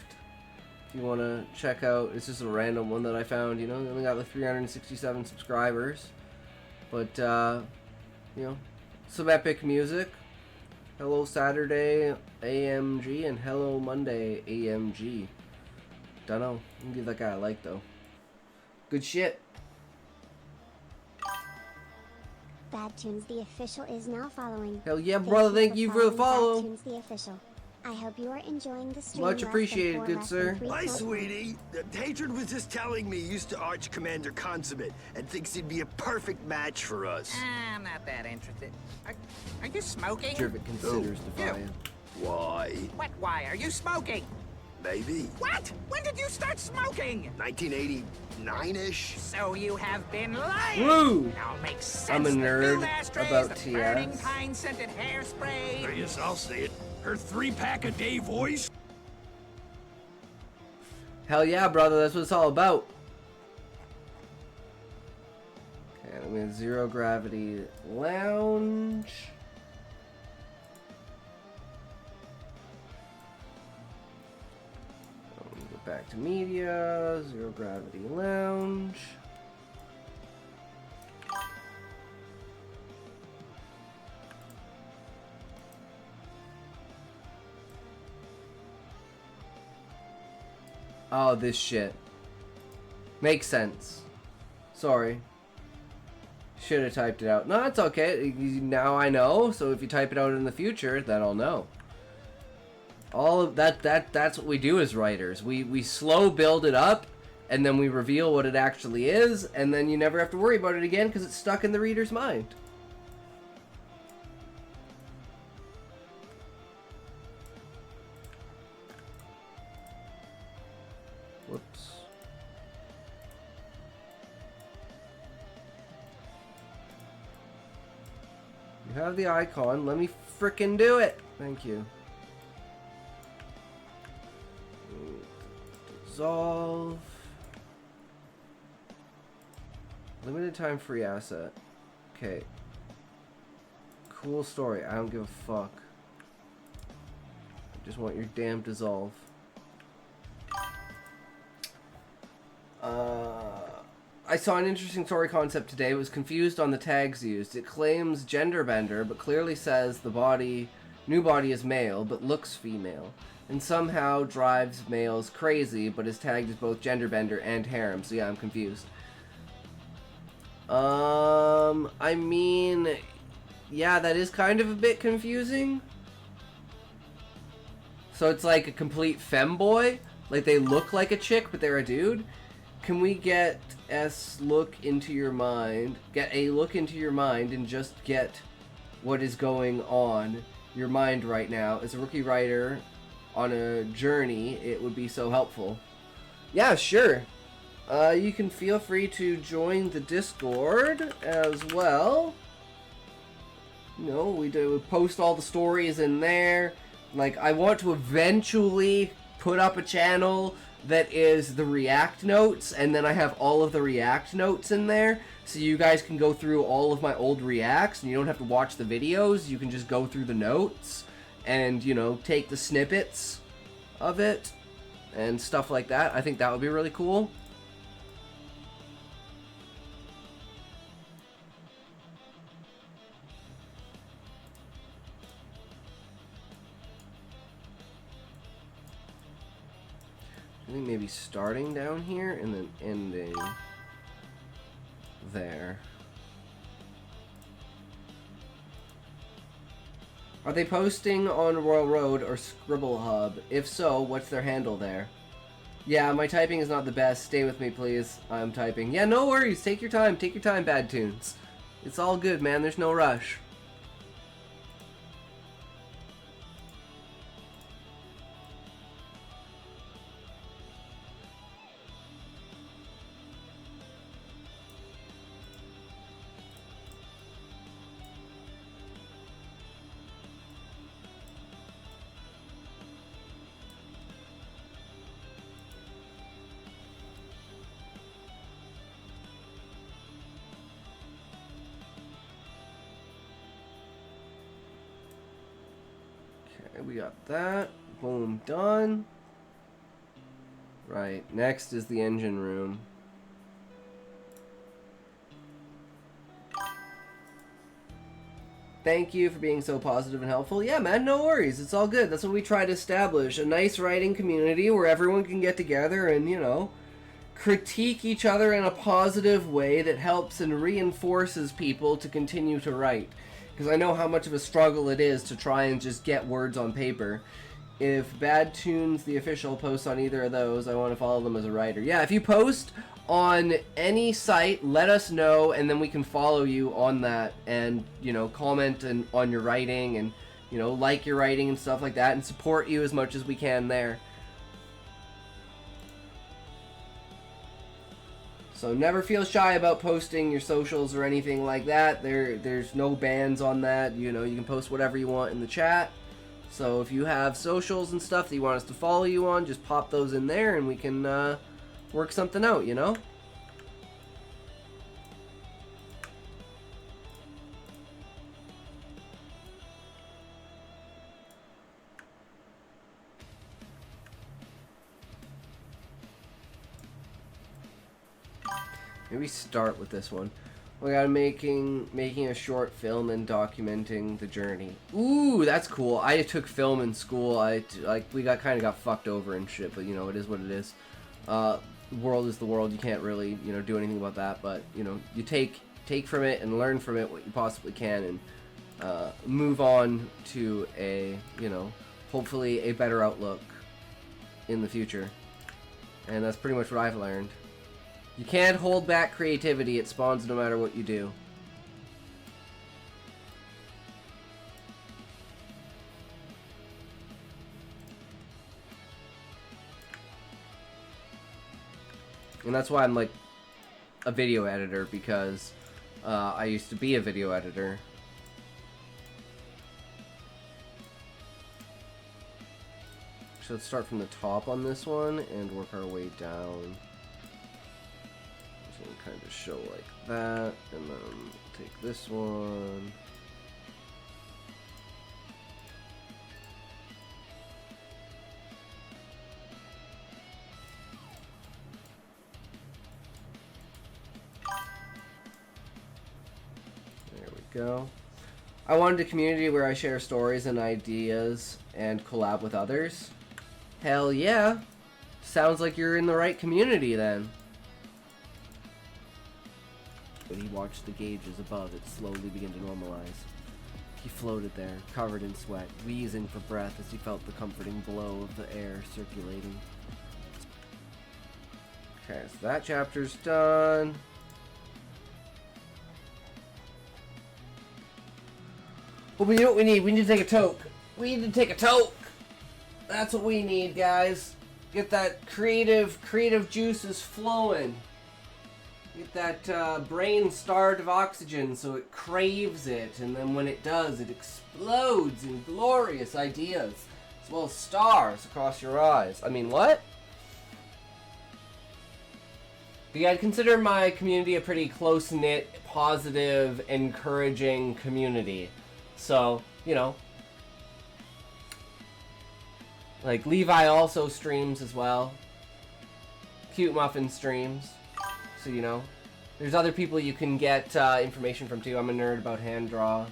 If you want to check out, it's just a random one that I found, you know. They only got like 367 subscribers. But, you know, some epic music. Hello Saturday AMG and Hello Monday AMG. Dunno. I'm gonna give that guy a like though. Good shit. Bad Tunes the Official is now following. Hell yeah, brother. Thank you for the follow. Bad Tunes the Official. I hope you are enjoying the stream. Much appreciated, good sir. Hi, sweetie. The Hatred was just telling me you used to Arch Commander Consummate and thinks he'd be a perfect match for us. I'm not that interested. Are you smoking? Jervik considers you. defiant. Why? What? Why are you smoking? Maybe. What? When did you start smoking? 1989-ish? So you have been lying. Woo! It all makes sense. I'm a The nerd blue ashtrays, about the burning TS. pine-scented hairspray. Yes, I'll say it. Her 3-pack-a-day voice? Hell yeah, brother. That's what it's all about. Okay, I'm in Zero Gravity Lounge. Go back to media. Zero Gravity Lounge. Oh, this shit. Makes sense. Sorry. Should have typed it out. No, it's okay. Now I know, so if you type it out in the future, then I'll know. All of that's what we do as writers. We slow build it up, and then we reveal what it actually is, and then you never have to worry about it again because it's stuck in the reader's mind. Whoops. You have the icon. Let me frickin' do it. Thank you. Dissolve. Limited time free asset. Okay. Cool story. I don't give a fuck. I just want your damn dissolve. I saw an interesting story concept today. It was confused on the tags used. It claims gender bender, but clearly says the new body is male, but looks female. And somehow drives males crazy, but is tagged as both gender bender and harem. So yeah, I'm confused. I mean, yeah, that is kind of a bit confusing. So it's like a complete femboy. Like they look like a chick, but they're a dude. Can we get a look into your mind and just get what is going on your mind right now? As a rookie writer on a journey, it would be so helpful. Yeah, sure. You can feel free to join the Discord as well. You know, we post all the stories in there. Like, I want to eventually put up a channel that is the React notes, and then I have all of the React notes in there, so you guys can go through all of my old Reacts, and you don't have to watch the videos. You can just go through the notes and, you know, take the snippets of it and stuff like that. I think that would be really cool. I think maybe starting down here and then ending there. Are they posting on Royal Road or Scribble Hub? If so, what's their handle there? Yeah, my typing is not the best. Stay with me, please. I'm typing. Yeah, no worries. Take your time. Take your time, Bad Tunes. It's all good, man. There's no rush. We got that. Boom, done. Right, next is the engine room. Thank you for being so positive and helpful. Yeah, man, no worries. It's all good. That's what we try to establish. A nice writing community where everyone can get together and, you know, critique each other in a positive way that helps and reinforces people to continue to write. Because I know how much of a struggle it is to try and just get words on paper. If Bad Tunes, the official, posts on either of those, I want to follow them as a writer. Yeah, if you post on any site, let us know, and then we can follow you on that, and, you know, comment on your writing, and, you know, like your writing and stuff like that, and support you as much as we can there. So never feel shy about posting your socials or anything like that. There's no bans on that. You know, you can post whatever you want in the chat. So if you have socials and stuff that you want us to follow you on, just pop those in there and we can work something out, you know? Maybe start with this one. We got making a short film and documenting the journey. Ooh, that's cool. I took film in school. We kind of got fucked over and shit, but you know, it is what it is. The world is the world. You can't really, you know, do anything about that. But you know, you take from it and learn from it what you possibly can, and move on to a, you know, hopefully a better outlook in the future. And that's pretty much what I've learned. You can't hold back creativity. It spawns no matter what you do. And that's why I'm like a video editor, because I used to be a video editor. So let's start from the top on this one and work our way down. So we'll kind of show like that, and then take this one. There we go. I wanted a community where I share stories and ideas and collab with others. Hell yeah. Sounds like you're in the right community then. But he watched the gauges above it slowly begin to normalize. He floated there, covered in sweat, wheezing for breath as he felt the comforting blow of the air circulating. Okay, so that chapter's done. Well, you know what we need? We need to take a toke. We need to take a toke. That's what we need, guys. Get that creative juices flowing. Get that brain starved of oxygen so it craves it, and then when it does, it explodes in glorious ideas, as well as stars across your eyes. I mean, what? But yeah, I'd consider my community a pretty close-knit, positive, encouraging community. So, you know, like Levi also streams as well. Cute Muffin streams. So, you know, there's other people you can get information from too. I'm a nerd about hand draw,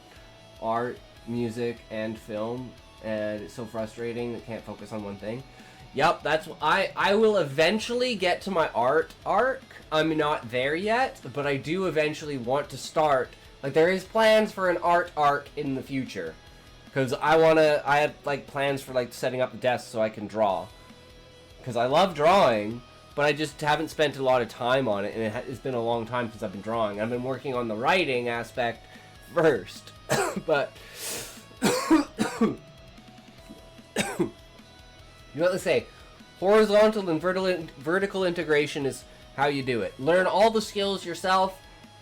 art, music, and film, and it's so frustrating that I can't focus on one thing. Yep, I will eventually get to my art arc. I'm not there yet, but I do eventually want to start. Like, there is plans for an art arc in the future. Because I have, like, plans for, like, setting up the desk so I can draw. Because I love drawing, but I just haven't spent a lot of time on it, and it's been a long time since I've been drawing. I've been working on the writing aspect first. But... you know what they say? Horizontal and vertical integration is how you do it. Learn all the skills yourself,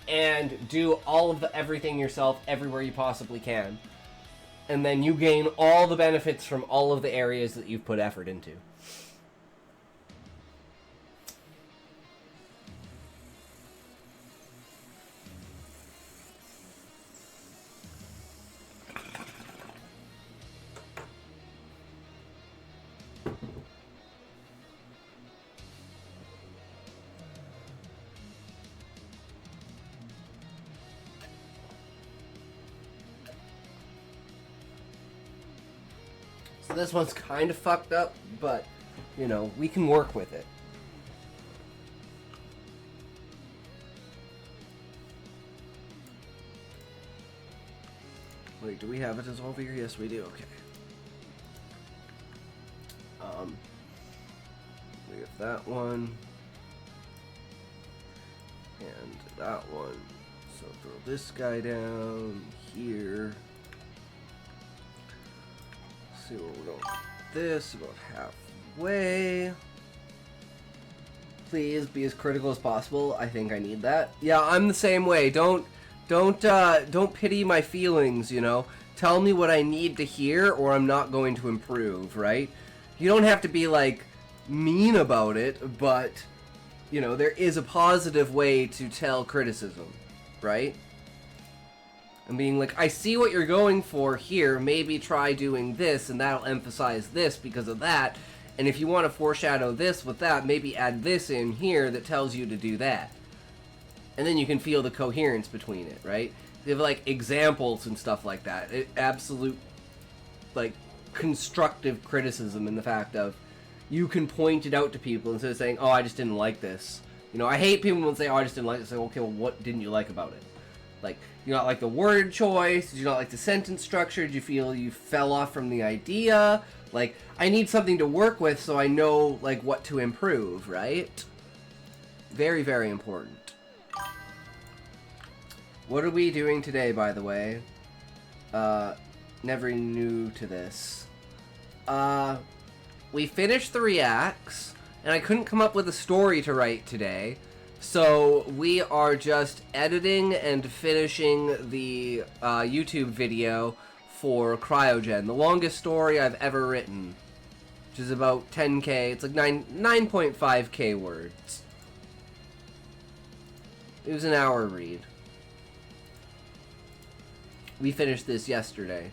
and do all of everything yourself everywhere you possibly can. And then you gain all the benefits from all of the areas that you've put effort into. So this one's kind of fucked up, but, you know, we can work with it. Wait, do we have a dissolver here? Yes, we do. Okay. We have that one. And that one. So throw this guy down here. See where we're going with this, about halfway. Please be as critical as possible. I think I need that. Yeah, I'm the same way. Don't pity my feelings, you know. Tell me what I need to hear or I'm not going to improve, right? You don't have to be like mean about it, but you know, there is a positive way to tell criticism, right? And being like, I see what you're going for here, maybe try doing this, and that'll emphasize this because of that. And if you want to foreshadow this with that, maybe add this in here that tells you to do that. And then you can feel the coherence between it, right? They have, like, examples and stuff like that. Absolute, like, constructive criticism in the fact of, you can point it out to people instead of saying, oh, I just didn't like this. You know, I hate people when say, oh, I just didn't like this. Say, okay, well, what didn't you like about it? Like, you not like the word choice? Did you not like the sentence structure? Did you feel you fell off from the idea? Like, I need something to work with so I know, like, what to improve, right? Very, very important. What are we doing today, by the way? Never new to this. We finished the reacts, and I couldn't come up with a story to write today. So we are just editing and finishing the YouTube video for Cryogen, the longest story I've ever written, which is about 10k. It's like 9.5k words. It was an hour read. We finished this yesterday.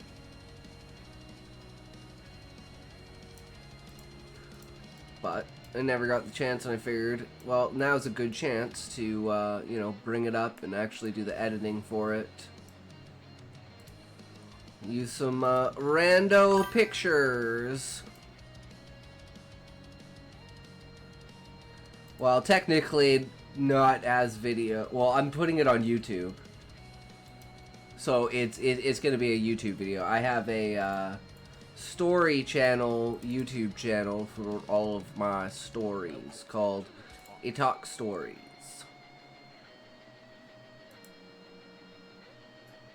But I never got the chance, and I figured, well, now's a good chance to, you know, bring it up and actually do the editing for it. Use some, rando pictures. Well, technically, not as video. Well, I'm putting it on YouTube. So, it's gonna be a YouTube video. I have a, story channel, YouTube channel for all of my stories called Talk Stories.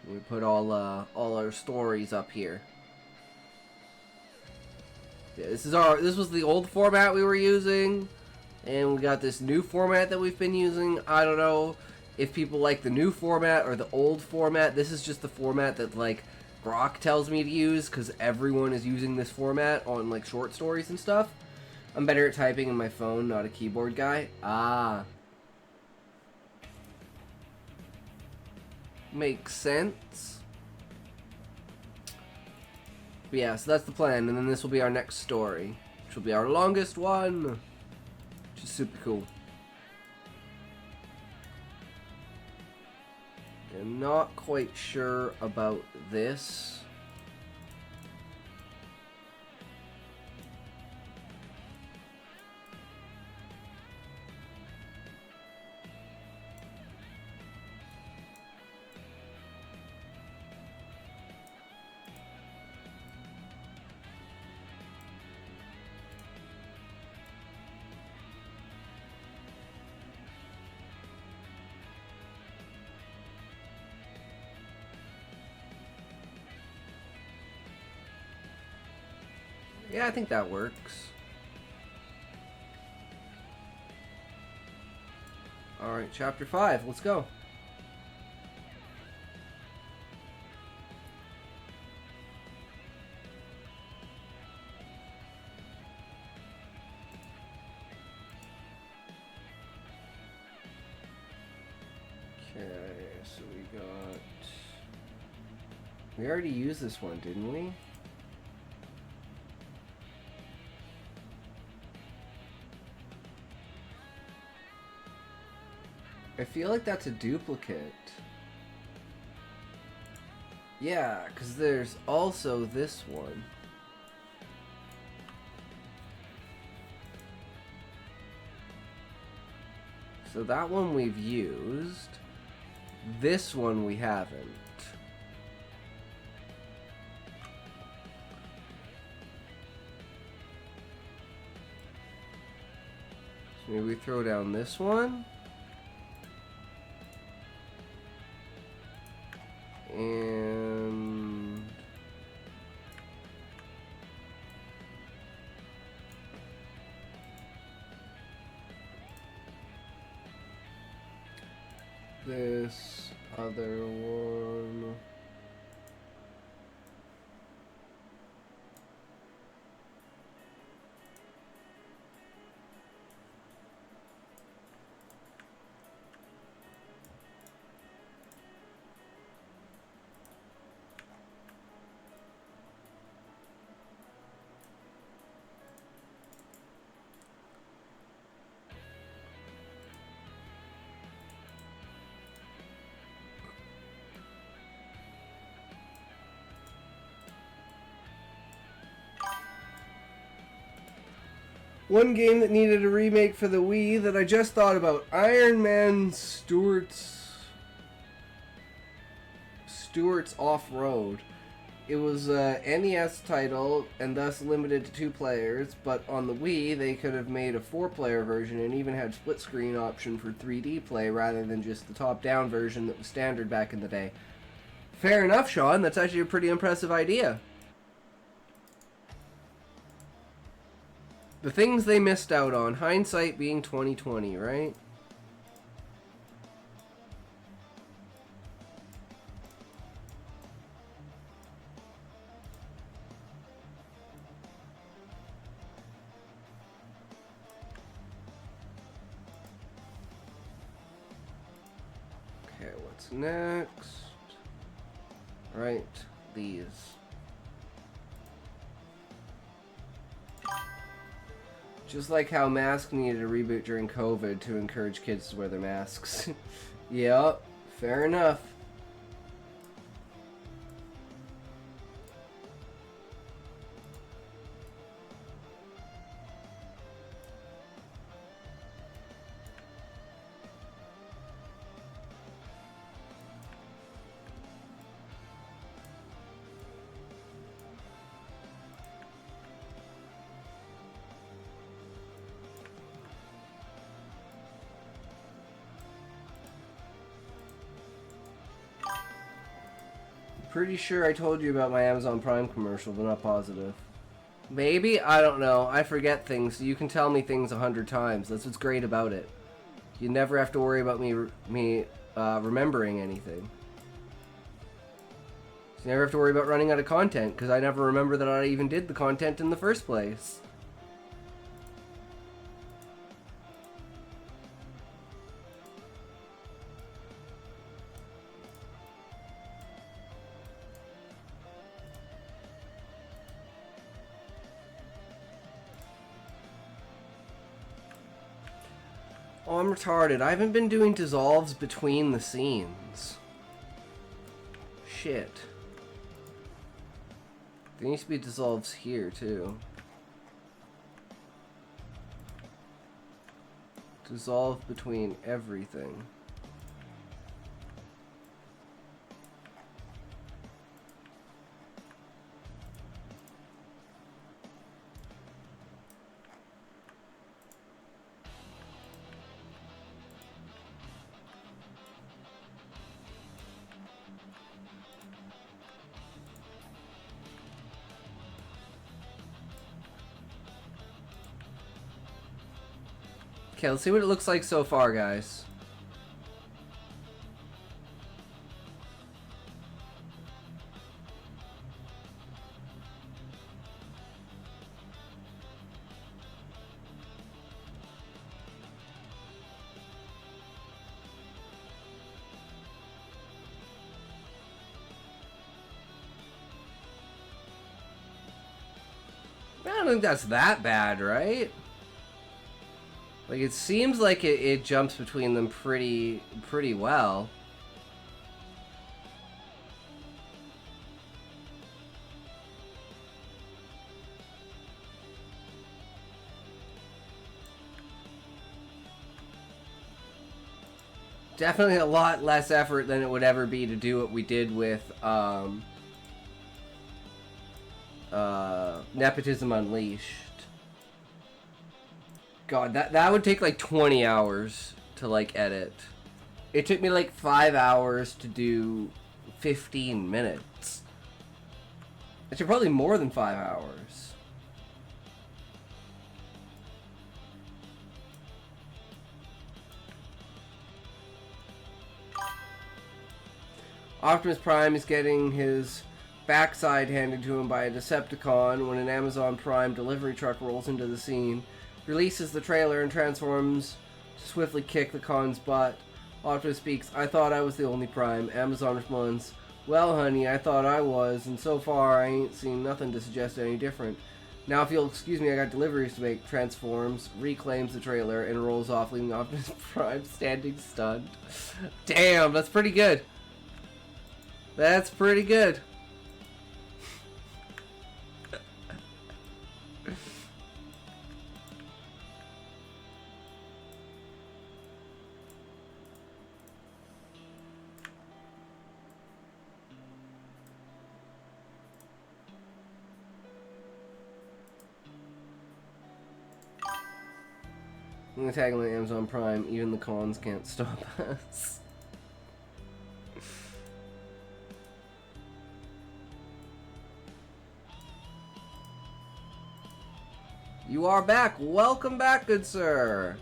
We put all our stories up here. Yeah, this was the old format we were using, and we got this new format that we've been using. I don't know if people like the new format or the old format. This is just the format that, like, Grok tells me to use because everyone is using this format on, like, short stories and stuff. I'm better at typing in my phone, not a keyboard guy. Ah. Makes sense. But yeah, so that's the plan, and then this will be our next story, which will be our longest one, which is super cool. I'm not quite sure about this. Yeah, I think that works. Alright, chapter 5. Let's go. Okay, so we got... We already used this one, didn't we? I feel like that's a duplicate. Yeah, because there's also this one. So that one we've used. This one we haven't. So maybe we throw down this one. And this other one. One game that needed a remake for the Wii that I just thought about. Iron Man Stewart's Off-Road. It was a NES title and thus limited to 2 players, but on the Wii they could have made a 4-player version and even had split screen option for 3D play rather than just the top-down version that was standard back in the day. Fair enough, Sean. That's actually a pretty impressive idea. The things they missed out on. Hindsight being 20/20, right? Okay, what's next? Right, these. Just like how Mask needed a reboot during COVID to encourage kids to wear their masks. Yep, fair enough. Pretty sure I told you about my Amazon Prime commercial, but not positive. Maybe? I don't know. I forget things, so you can tell me things 100 times. That's what's great about it. You never have to worry about me remembering anything. You never have to worry about running out of content, because I never remember that I even did the content in the first place. Oh, I'm retarded. I haven't been doing dissolves between the scenes. Shit. There needs to be dissolves here, too. Dissolve between everything. Okay, let's see what it looks like so far, guys. I don't think that's that bad, right? Like, it seems like it jumps between them pretty well. Definitely a lot less effort than it would ever be to do what we did with Nepotism Unleashed. God, that would take like 20 hours to like edit. It took me like 5 hours to do 15 minutes. Actually, probably more than 5 hours. Optimus Prime is getting his backside handed to him by a Decepticon when an Amazon Prime delivery truck rolls into the scene, releases the trailer, and transforms to swiftly kick the con's butt. Optimus speaks, "I thought I was the only Prime." Amazon responds, "Well, honey, I thought I was, and so far I ain't seen nothing to suggest any different. Now, if you'll excuse me, I got deliveries to make." Transforms, reclaims the trailer, and rolls off, leaving Optimus Prime standing stunned. Damn, that's pretty good. That's pretty good. I'm gonna tag on Amazon Prime. Even the cons can't stop us. You are back. Welcome back, good sir.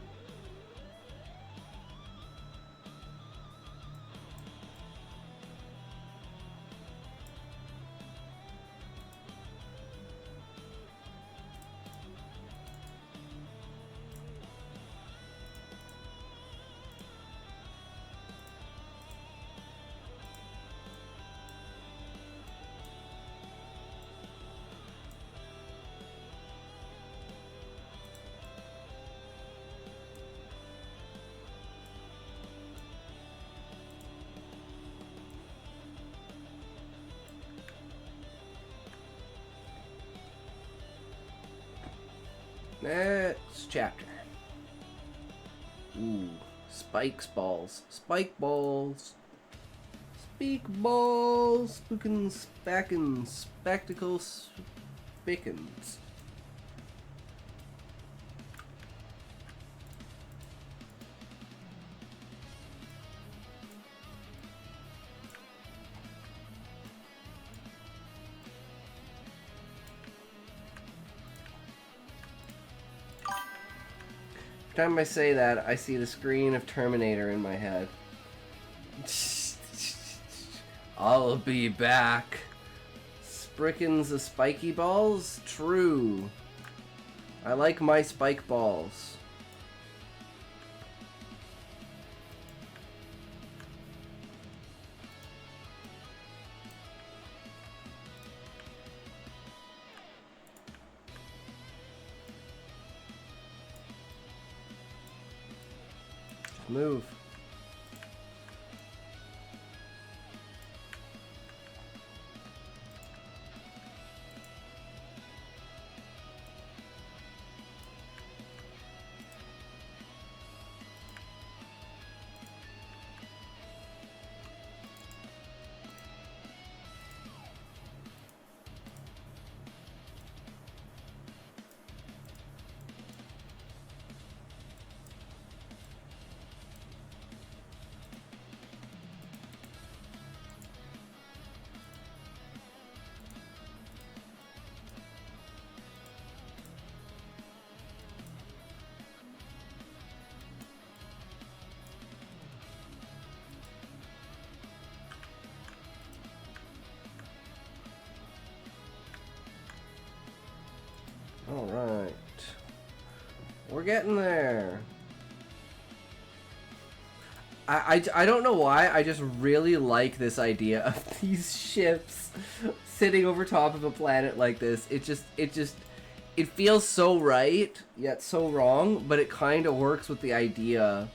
Next chapter. Ooh, spikes balls. Spike balls. Speak balls. Spookins, spackins, spectacles, spickins. Every time I say that, I see the screen of Terminator in my head. I'll be back. Sprickins the spiky balls? True. I like my spike balls. Move. Alright. We're getting there. I don't know why, I just really like this idea of these ships sitting over top of a planet like this. It feels so right, yet so wrong, but it kind of works with the idea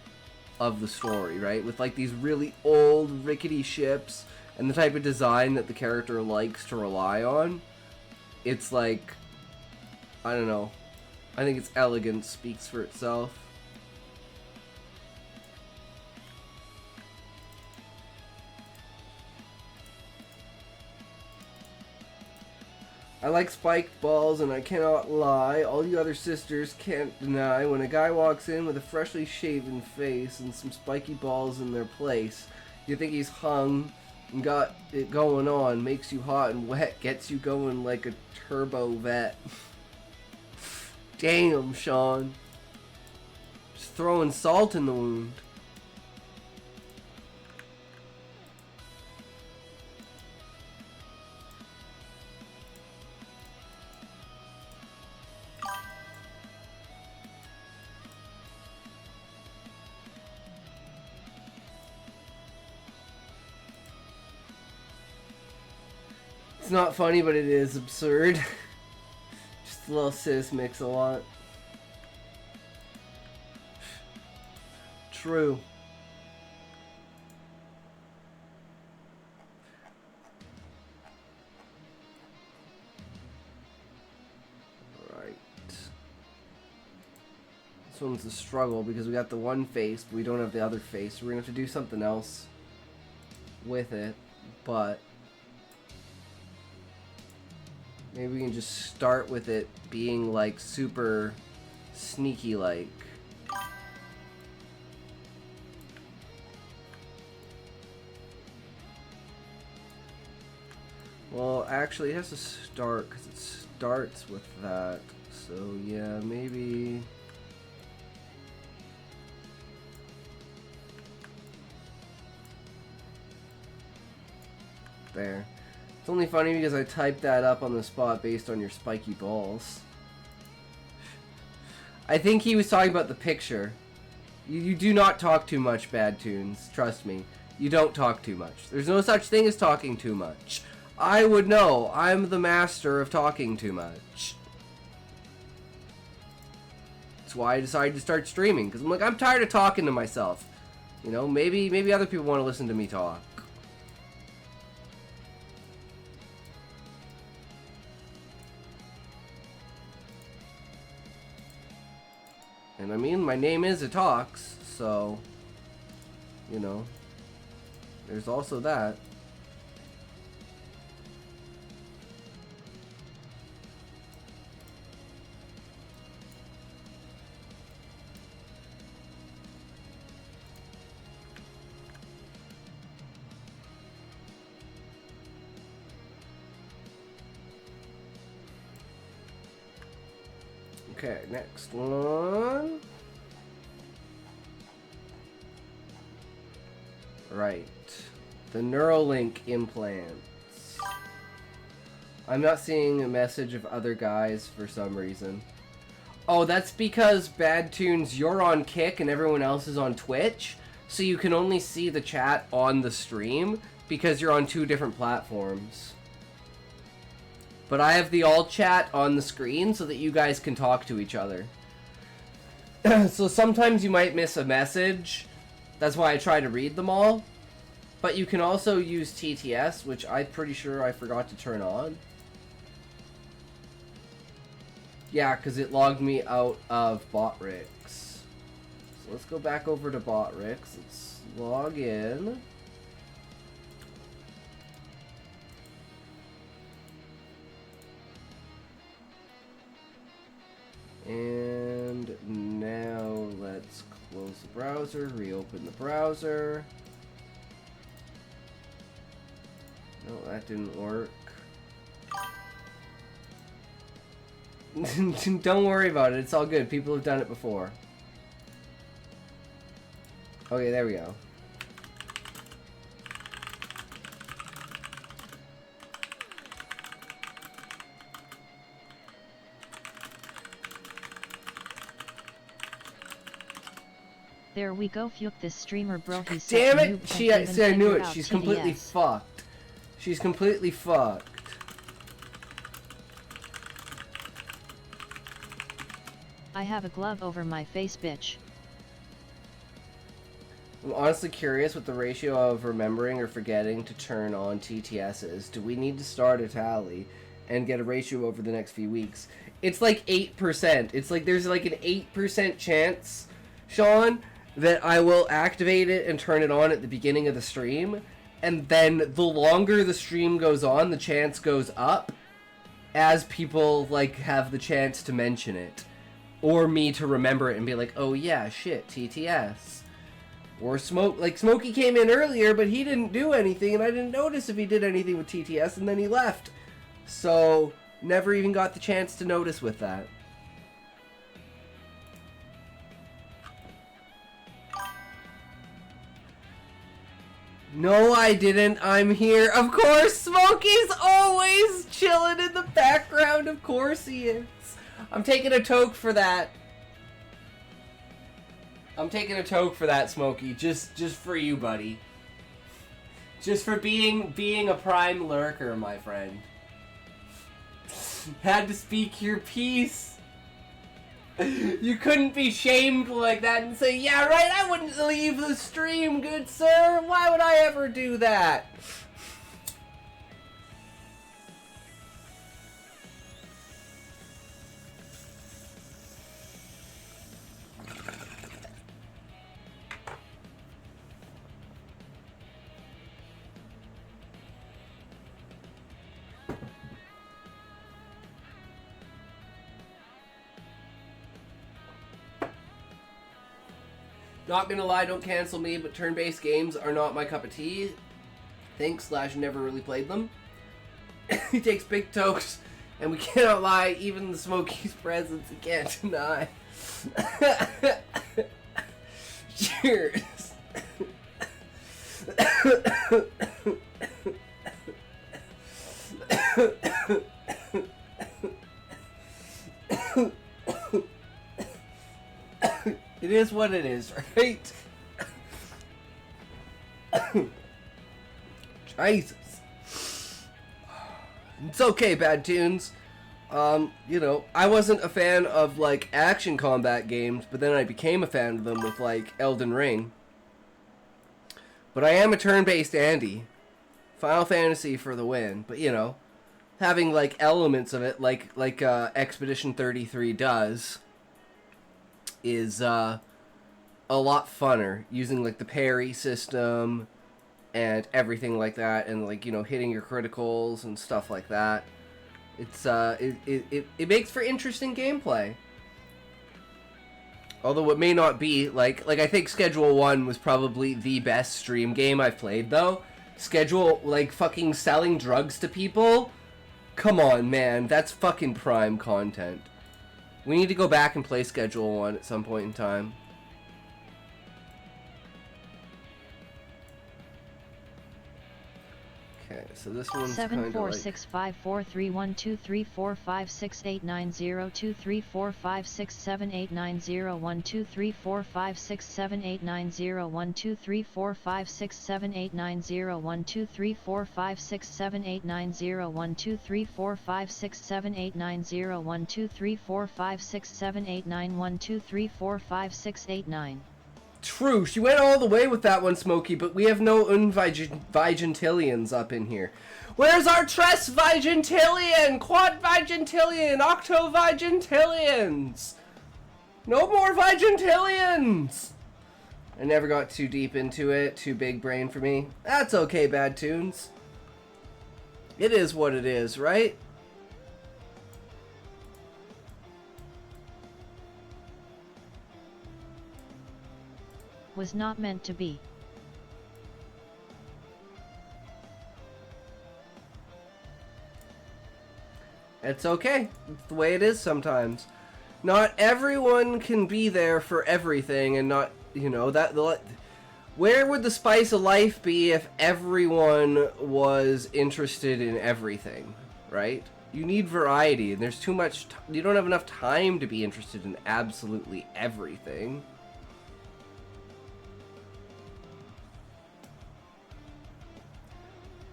of the story, right? With like these really old, rickety ships and the type of design that the character likes to rely on. It's like, I don't know. I think its elegance speaks for itself. I like spiked balls, and I cannot lie. All you other sisters can't deny when a guy walks in with a freshly shaven face and some spiky balls in their place. You think he's hung and got it going on, makes you hot and wet, gets you going like a turbo vet. Damn, Sean. Just throwing salt in the wound. It's not funny, but it is absurd. Just a little sis mix a lot. True. Right. This one's a struggle because we got the one face, but we don't have the other face. So we're gonna have to do something else with it, but maybe we can just start with it being like super sneaky like. Well, actually it has to start because it starts with that. So yeah, maybe there. It's only funny because I typed that up on the spot based on your spiky balls. I think he was talking about the picture. You do not talk too much, Bad Tunes. Trust me. You don't talk too much. There's no such thing as talking too much. I would know. I'm the master of talking too much. That's why I decided to start streaming. Because I'm like, I'm tired of talking to myself. You know, maybe other people want to listen to me talk. And I mean, my name is It Talks, so, you know, there's also that. Okay, next one. Right. The Neuralink implants. I'm not seeing a message of other guys for some reason. Oh, that's because Bad Tunes, you're on Kick and everyone else is on Twitch. So you can only see the chat on the stream because you're on two different platforms. But I have the all chat on the screen so that you guys can talk to each other. So sometimes you might miss a message. That's why I try to read them all. But you can also use TTS, which I'm pretty sure I forgot to turn on. Yeah, because it logged me out of Botrix. So let's go back over to Botrix. Let's log in. And now let's close the browser, reopen the browser. No, that didn't work. Don't worry about it, it's all good. People have done it before. Okay, there we go. There we go, fuck this streamer, bro. He's such Damn a it! noob, See, can't even I knew figure it. out She's completely TDS. fucked. She's completely fucked. I have a glove over my face, bitch. I'm honestly curious what the ratio of remembering or forgetting to turn on TTS is. Do we need to start a tally and get a ratio over the next few weeks? It's like 8%. It's like there's like an 8% chance, Sean, that I will activate it and turn it on at the beginning of the stream. And then the longer the stream goes on, the chance goes up as people like have the chance to mention it. Or me to remember it and be like, oh yeah, shit, TTS. Or Smokey came in earlier, but he didn't do anything, and I didn't notice if he did anything with TTS, and then he left. So, never even got the chance to notice with that. No, I didn't. I'm here. Of course, Smokey's always chilling in the background. Of course he is. I'm taking a toke for that. I'm taking a toke for that, Smokey. Just for you, buddy. Just for being a prime lurker, my friend. Had to speak your piece. You couldn't be shamed like that and say, yeah, right, I wouldn't leave the stream, good sir. Why would I ever do that? Not gonna lie, don't cancel me, but turn-based games are not my cup of tea. Thanks, / never really played them. He takes big tokes, and we cannot lie, even the Smokey's presence he can't deny. Cheers. It is what it is, right? Jesus. It's okay, Bad Tunes. You know, I wasn't a fan of, like, action combat games, but then I became a fan of them with, like, Elden Ring. But I am a turn-based Andy. Final Fantasy for the win. But, you know, having, like, elements of it, like Expedition 33 does, is a lot funner, using like the parry system and everything like that, and like, you know, hitting your criticals and stuff like that. It's it makes for interesting gameplay. Although it may not be like I think Schedule 1 was probably the best stream game I've played though. Schedule, like, fucking selling drugs to people? Come on, man, that's fucking prime content. We need to go back and play Schedule 1 at some point in time. Okay, so this one's kind of like... 74654312345678901234567890123456789 True, she went all the way with that one, Smokey, but we have no Unvigentillions up in here. Where's our Tress Vigentillion? Quad Vigentillion? Octo Vigentillions? No more Vigentillions! I never got too deep into it, too big brain for me. That's okay, Bad Tunes. It is what it is, right? Was not meant to be. It's okay. It's the way it is sometimes. Not everyone can be there for everything, and not, you know, that... Where would the spice of life be if everyone was interested in everything, right? You need variety, and there's too much... You don't have enough time to be interested in absolutely everything.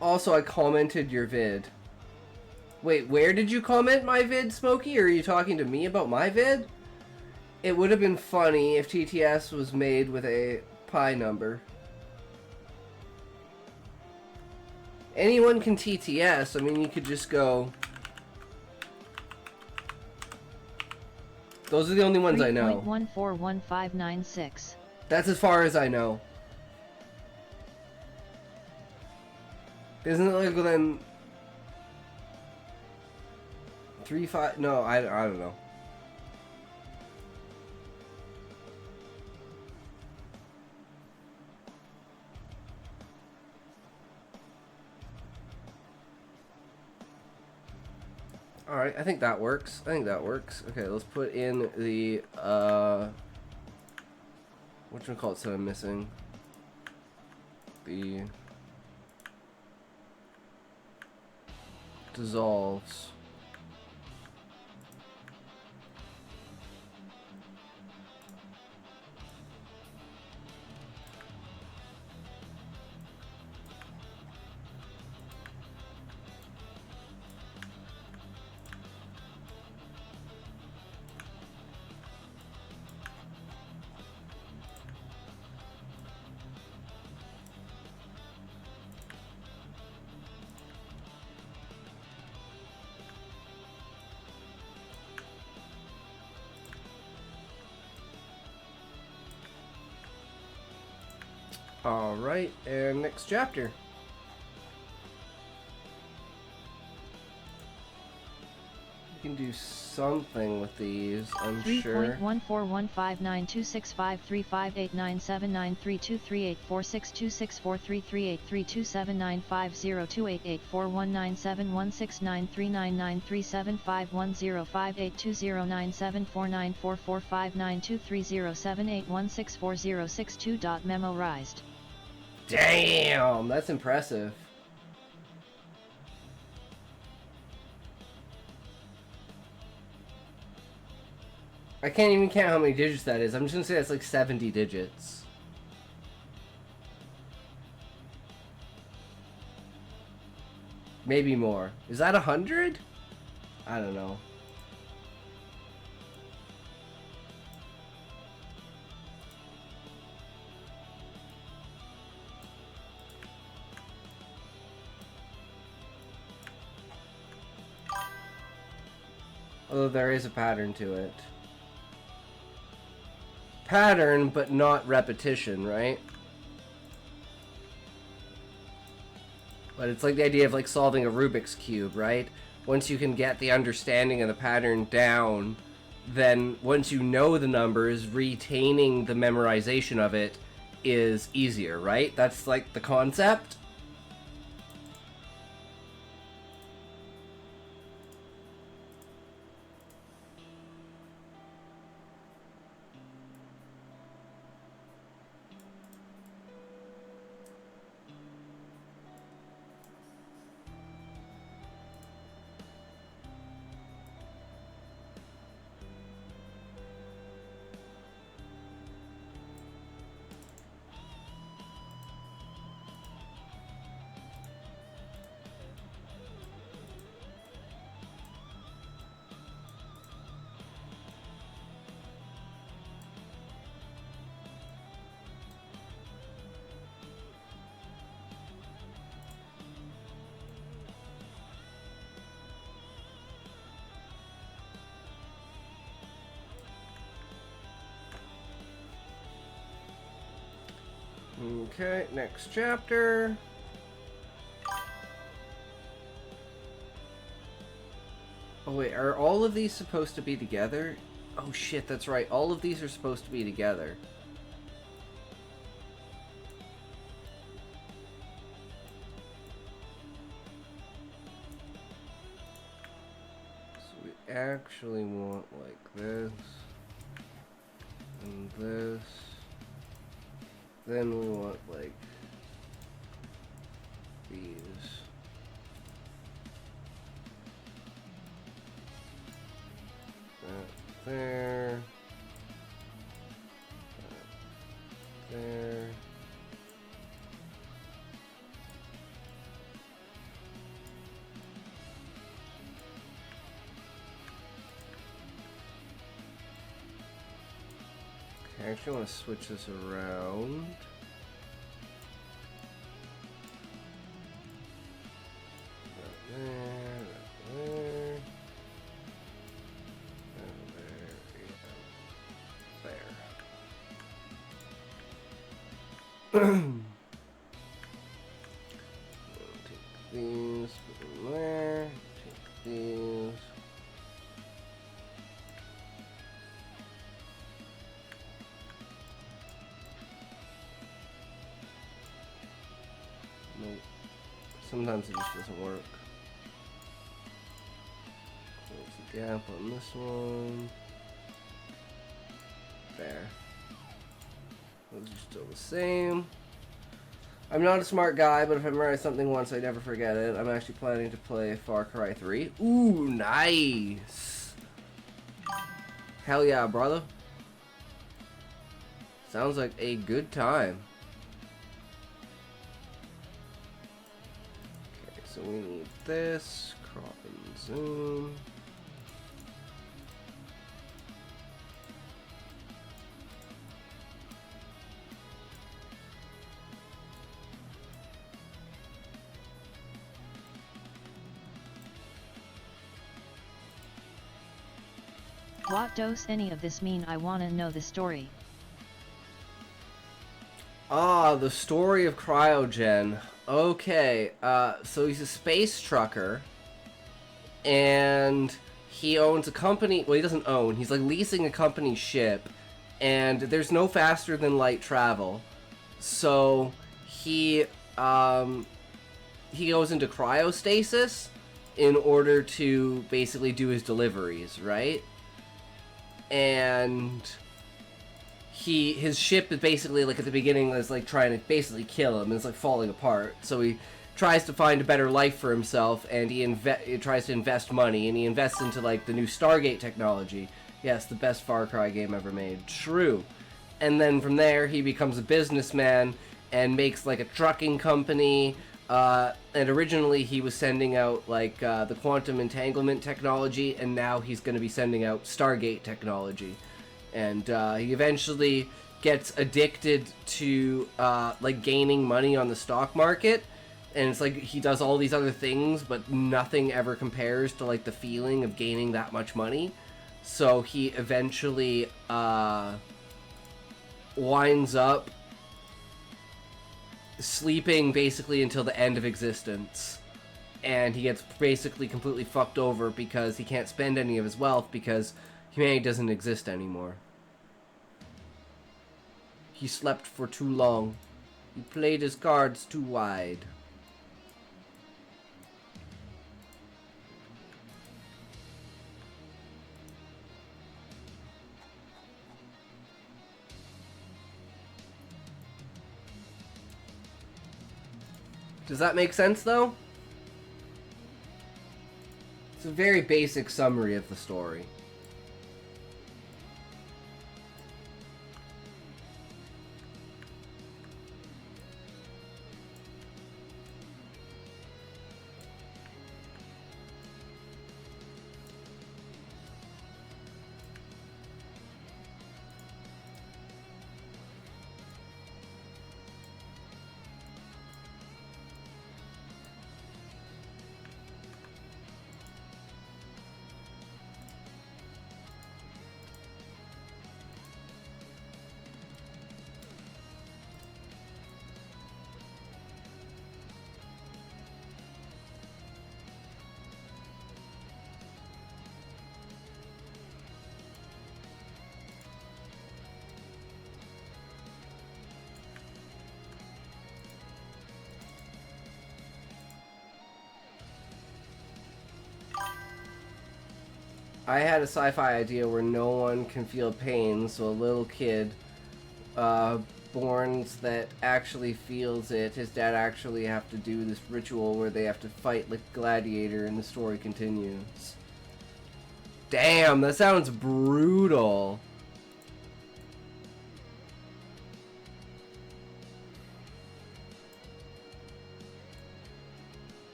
Also, I commented your vid. Wait, where did you comment my vid, Smokey? Or are you talking to me about my vid? It would have been funny if TTS was made with a pi number. Anyone can TTS. I mean, you could just go... Those are the only ones I know. 3.141596. That's as far as I know. Isn't it like then... 3.5... No, I don't know. Alright, I think that works. Okay, let's put in the, whatchamacallit that I'm missing? The... dissolves. Alright, and next chapter. We can do something with these, I'm sure. 3.1415926535897993279510582097494338307974923078164062. Memorized. Damn, that's impressive. I can't even count how many digits that is. I'm just gonna say that's like 70 digits. Maybe more. Is that 100? I don't know. Although there is a pattern to it. Pattern, but not repetition, right? But it's like the idea of like solving a Rubik's Cube, right? Once you can get the understanding of the pattern down, then once you know the numbers, retaining the memorization of it is easier, right? That's like the concept. Okay, next chapter. Oh wait, are all of these supposed to be together? Oh shit, that's right. All of these are supposed to be together. So we actually want like this and this. Then we want like these. That there. That there. I actually want to switch this around. Take these, put them there. Take these. Nope. Sometimes it just doesn't work. Close the gap on this one. There. Those are still the same. I'm not a smart guy, but if I memorize something once, I never forget it. I'm actually planning to play Far Cry 3. Ooh, nice! Hell yeah, brother. Sounds like a good time. Okay, so we need this. Crop and zoom. What does any of this mean? I wanna know the story. Ah, the story of Cryogen. Okay, so he's a space trucker, and he owns a company. Well, he doesn't own. He's like leasing a company ship, and there's no faster than light travel. So he goes into cryostasis in order to basically do his deliveries, right? And his ship is basically like at the beginning is like trying to basically kill him. It's like falling apart. So he tries to find a better life for himself, and he tries to invest money, and he invests into like the new Stargate technology. Yes, the best Far Cry game ever made. True. And then from there he becomes a businessman and makes like a trucking company. And originally he was sending out like the quantum entanglement technology, and now he's going to be sending out Stargate technology. And he eventually gets addicted to like gaining money on the stock market, and it's like he does all these other things, but nothing ever compares to like the feeling of gaining that much money. So he eventually winds up sleeping basically until the end of existence, and he gets basically completely fucked over because he can't spend any of his wealth because humanity doesn't exist anymore. He slept for too long. He played his cards too wide. Does that make sense, though? It's a very basic summary of the story. I had a sci-fi idea where no one can feel pain, so a little kid born that actually feels it, his dad actually have to do this ritual where they have to fight like a gladiator, and the story continues. Damn, that sounds brutal.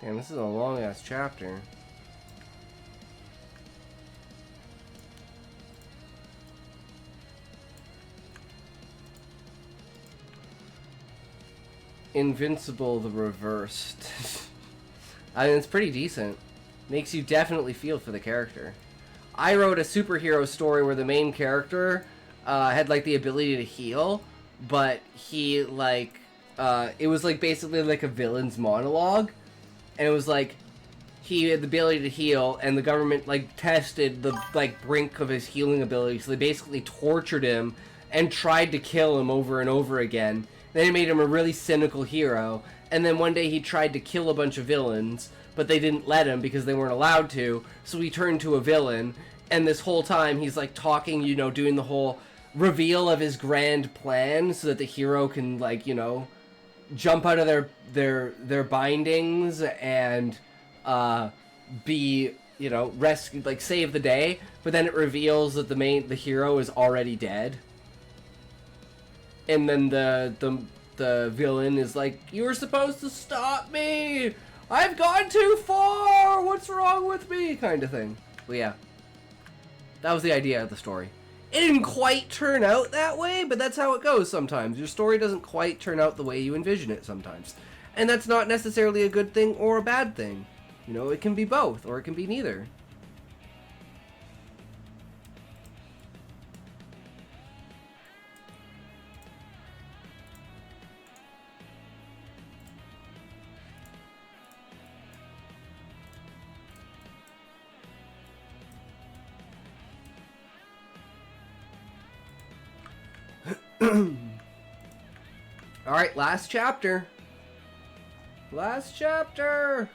Damn, this is a long-ass chapter. Invincible the Reversed. I mean, it's pretty decent. Makes you definitely feel for the character. I wrote a superhero story where the main character had, like, the ability to heal, but he, like, it was, like, basically like a villain's monologue, and it was, like, he had the ability to heal, and the government, like, tested the, like, brink of his healing ability, so they basically tortured him and tried to kill him over and over again. Then it made him a really cynical hero, and then one day he tried to kill a bunch of villains, but they didn't let him because they weren't allowed to, so he turned to a villain, and this whole time he's, like, talking, you know, doing the whole reveal of his grand plan so that the hero can, like, you know, jump out of their bindings and be, you know, rescue, like, save the day, but then it reveals that the hero is already dead. And then the villain is like, "You were supposed to stop me! I've gone too far! What's wrong with me?" kind of thing. But yeah. That was the idea of the story. It didn't quite turn out that way, but that's how it goes sometimes. Your story doesn't quite turn out the way you envision it sometimes. And that's not necessarily a good thing or a bad thing. You know, it can be both, or it can be neither. Alright, last chapter. Last chapter!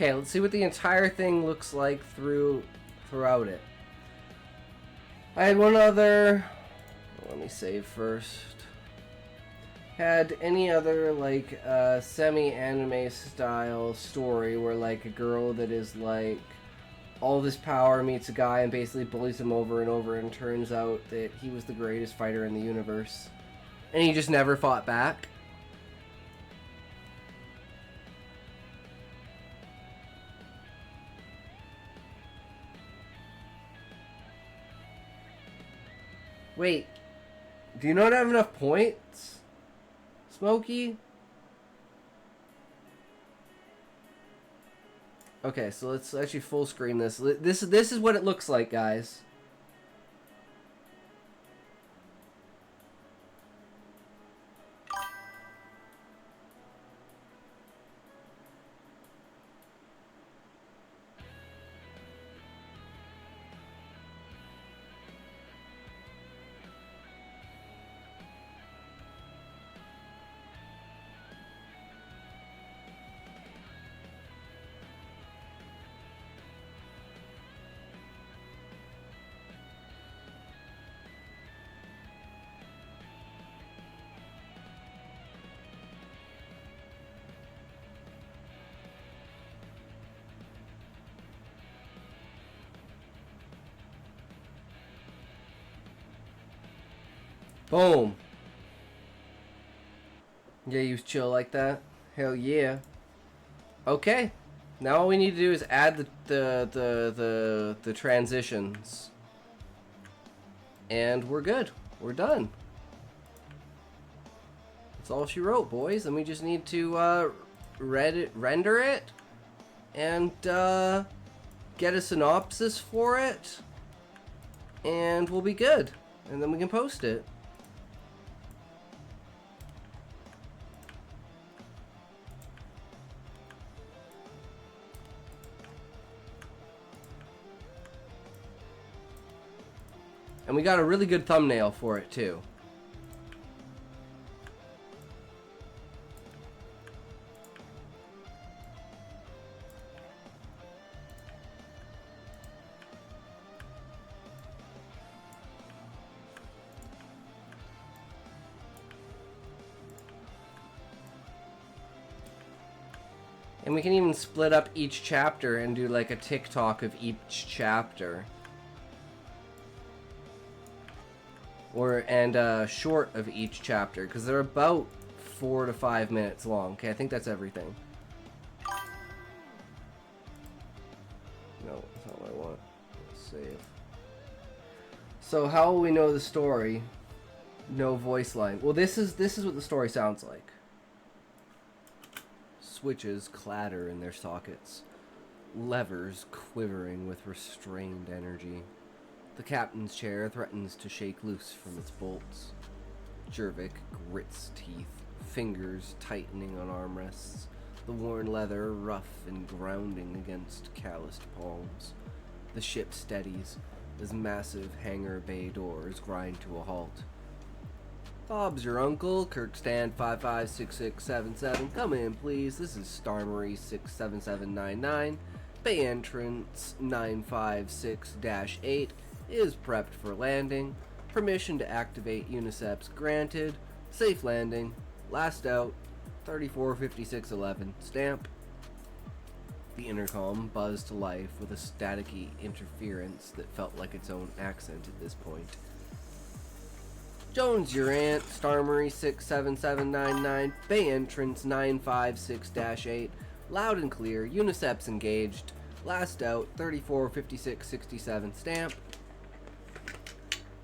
Okay, let's see what the entire thing looks like throughout it. I had one other... Let me save first. Had any other, like, semi-anime style story where, like, a girl that is, like, all this power meets a guy and basically bullies him over and over, and turns out that he was the greatest fighter in the universe. And he just never fought back. Wait, do you not have enough points, Smokey? Okay, so let's actually full screen this. This is what it looks like, guys. Boom. Yeah, you chill like that? Hell yeah. Okay. Now all we need to do is add the transitions. And we're good. We're done. That's all she wrote, boys. And we just need to render it and get a synopsis for it, and we'll be good. And then we can post it. And we got a really good thumbnail for it, too. And we can even split up each chapter and do like a TikTok of each chapter. And a short of each chapter, because they're about 4 to 5 minutes long. Okay, I think that's everything. No, that's not what I want. Save. So how will we know the story? No voice line. Well, this is what the story sounds like. Switches clatter in their sockets. Levers quivering with restrained energy. The captain's chair threatens to shake loose from its bolts. Jervik grits teeth, fingers tightening on armrests, the worn leather rough and grounding against calloused palms. The ship steadies as massive hangar bay doors grind to a halt. Bob's your uncle, Kirkstand 556677. Come in, please. This is Star Marie 67799. Bay entrance 956-8. Is prepped for landing. Permission to activate uniceps granted. Safe landing. Last out. 345611. Stamp. The intercom buzzed to life with a staticky interference that felt like its own accent at this point. Jones, your aunt. Star Marie 67799. Bay entrance 956-8. Loud and clear. Uniceps engaged. Last out. 345667. Stamp.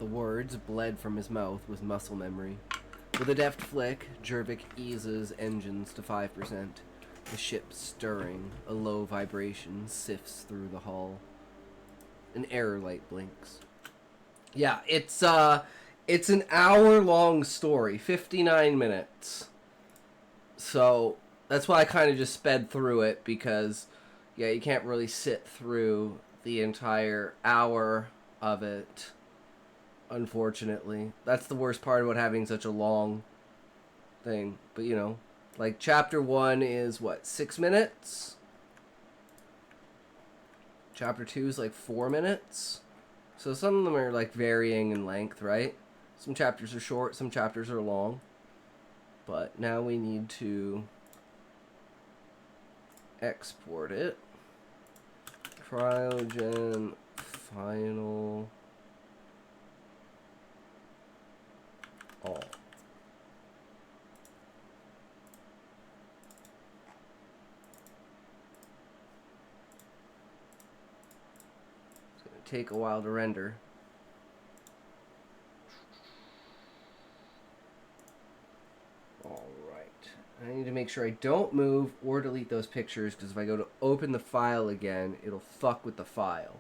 The words bled from his mouth with muscle memory. With a deft flick, Jervik eases engines to 5%. The ship stirring, a low vibration sifts through the hull. An error light blinks. Yeah, it's an hour-long story, 59 minutes. So that's why I kind of just sped through it, because, yeah, you can't really sit through the entire hour of it. Unfortunately, that's the worst part about having such a long thing. But you know, like chapter 1 is what, 6 minutes? Chapter 2 is like 4 minutes. So some of them are like varying in length, right? Some chapters are short, some chapters are long. But now we need to export it. Cryogen final all. It's going to take a while to render. Alright. I need to make sure I don't move or delete those pictures, because if I go to open the file again, it'll fuck with the file.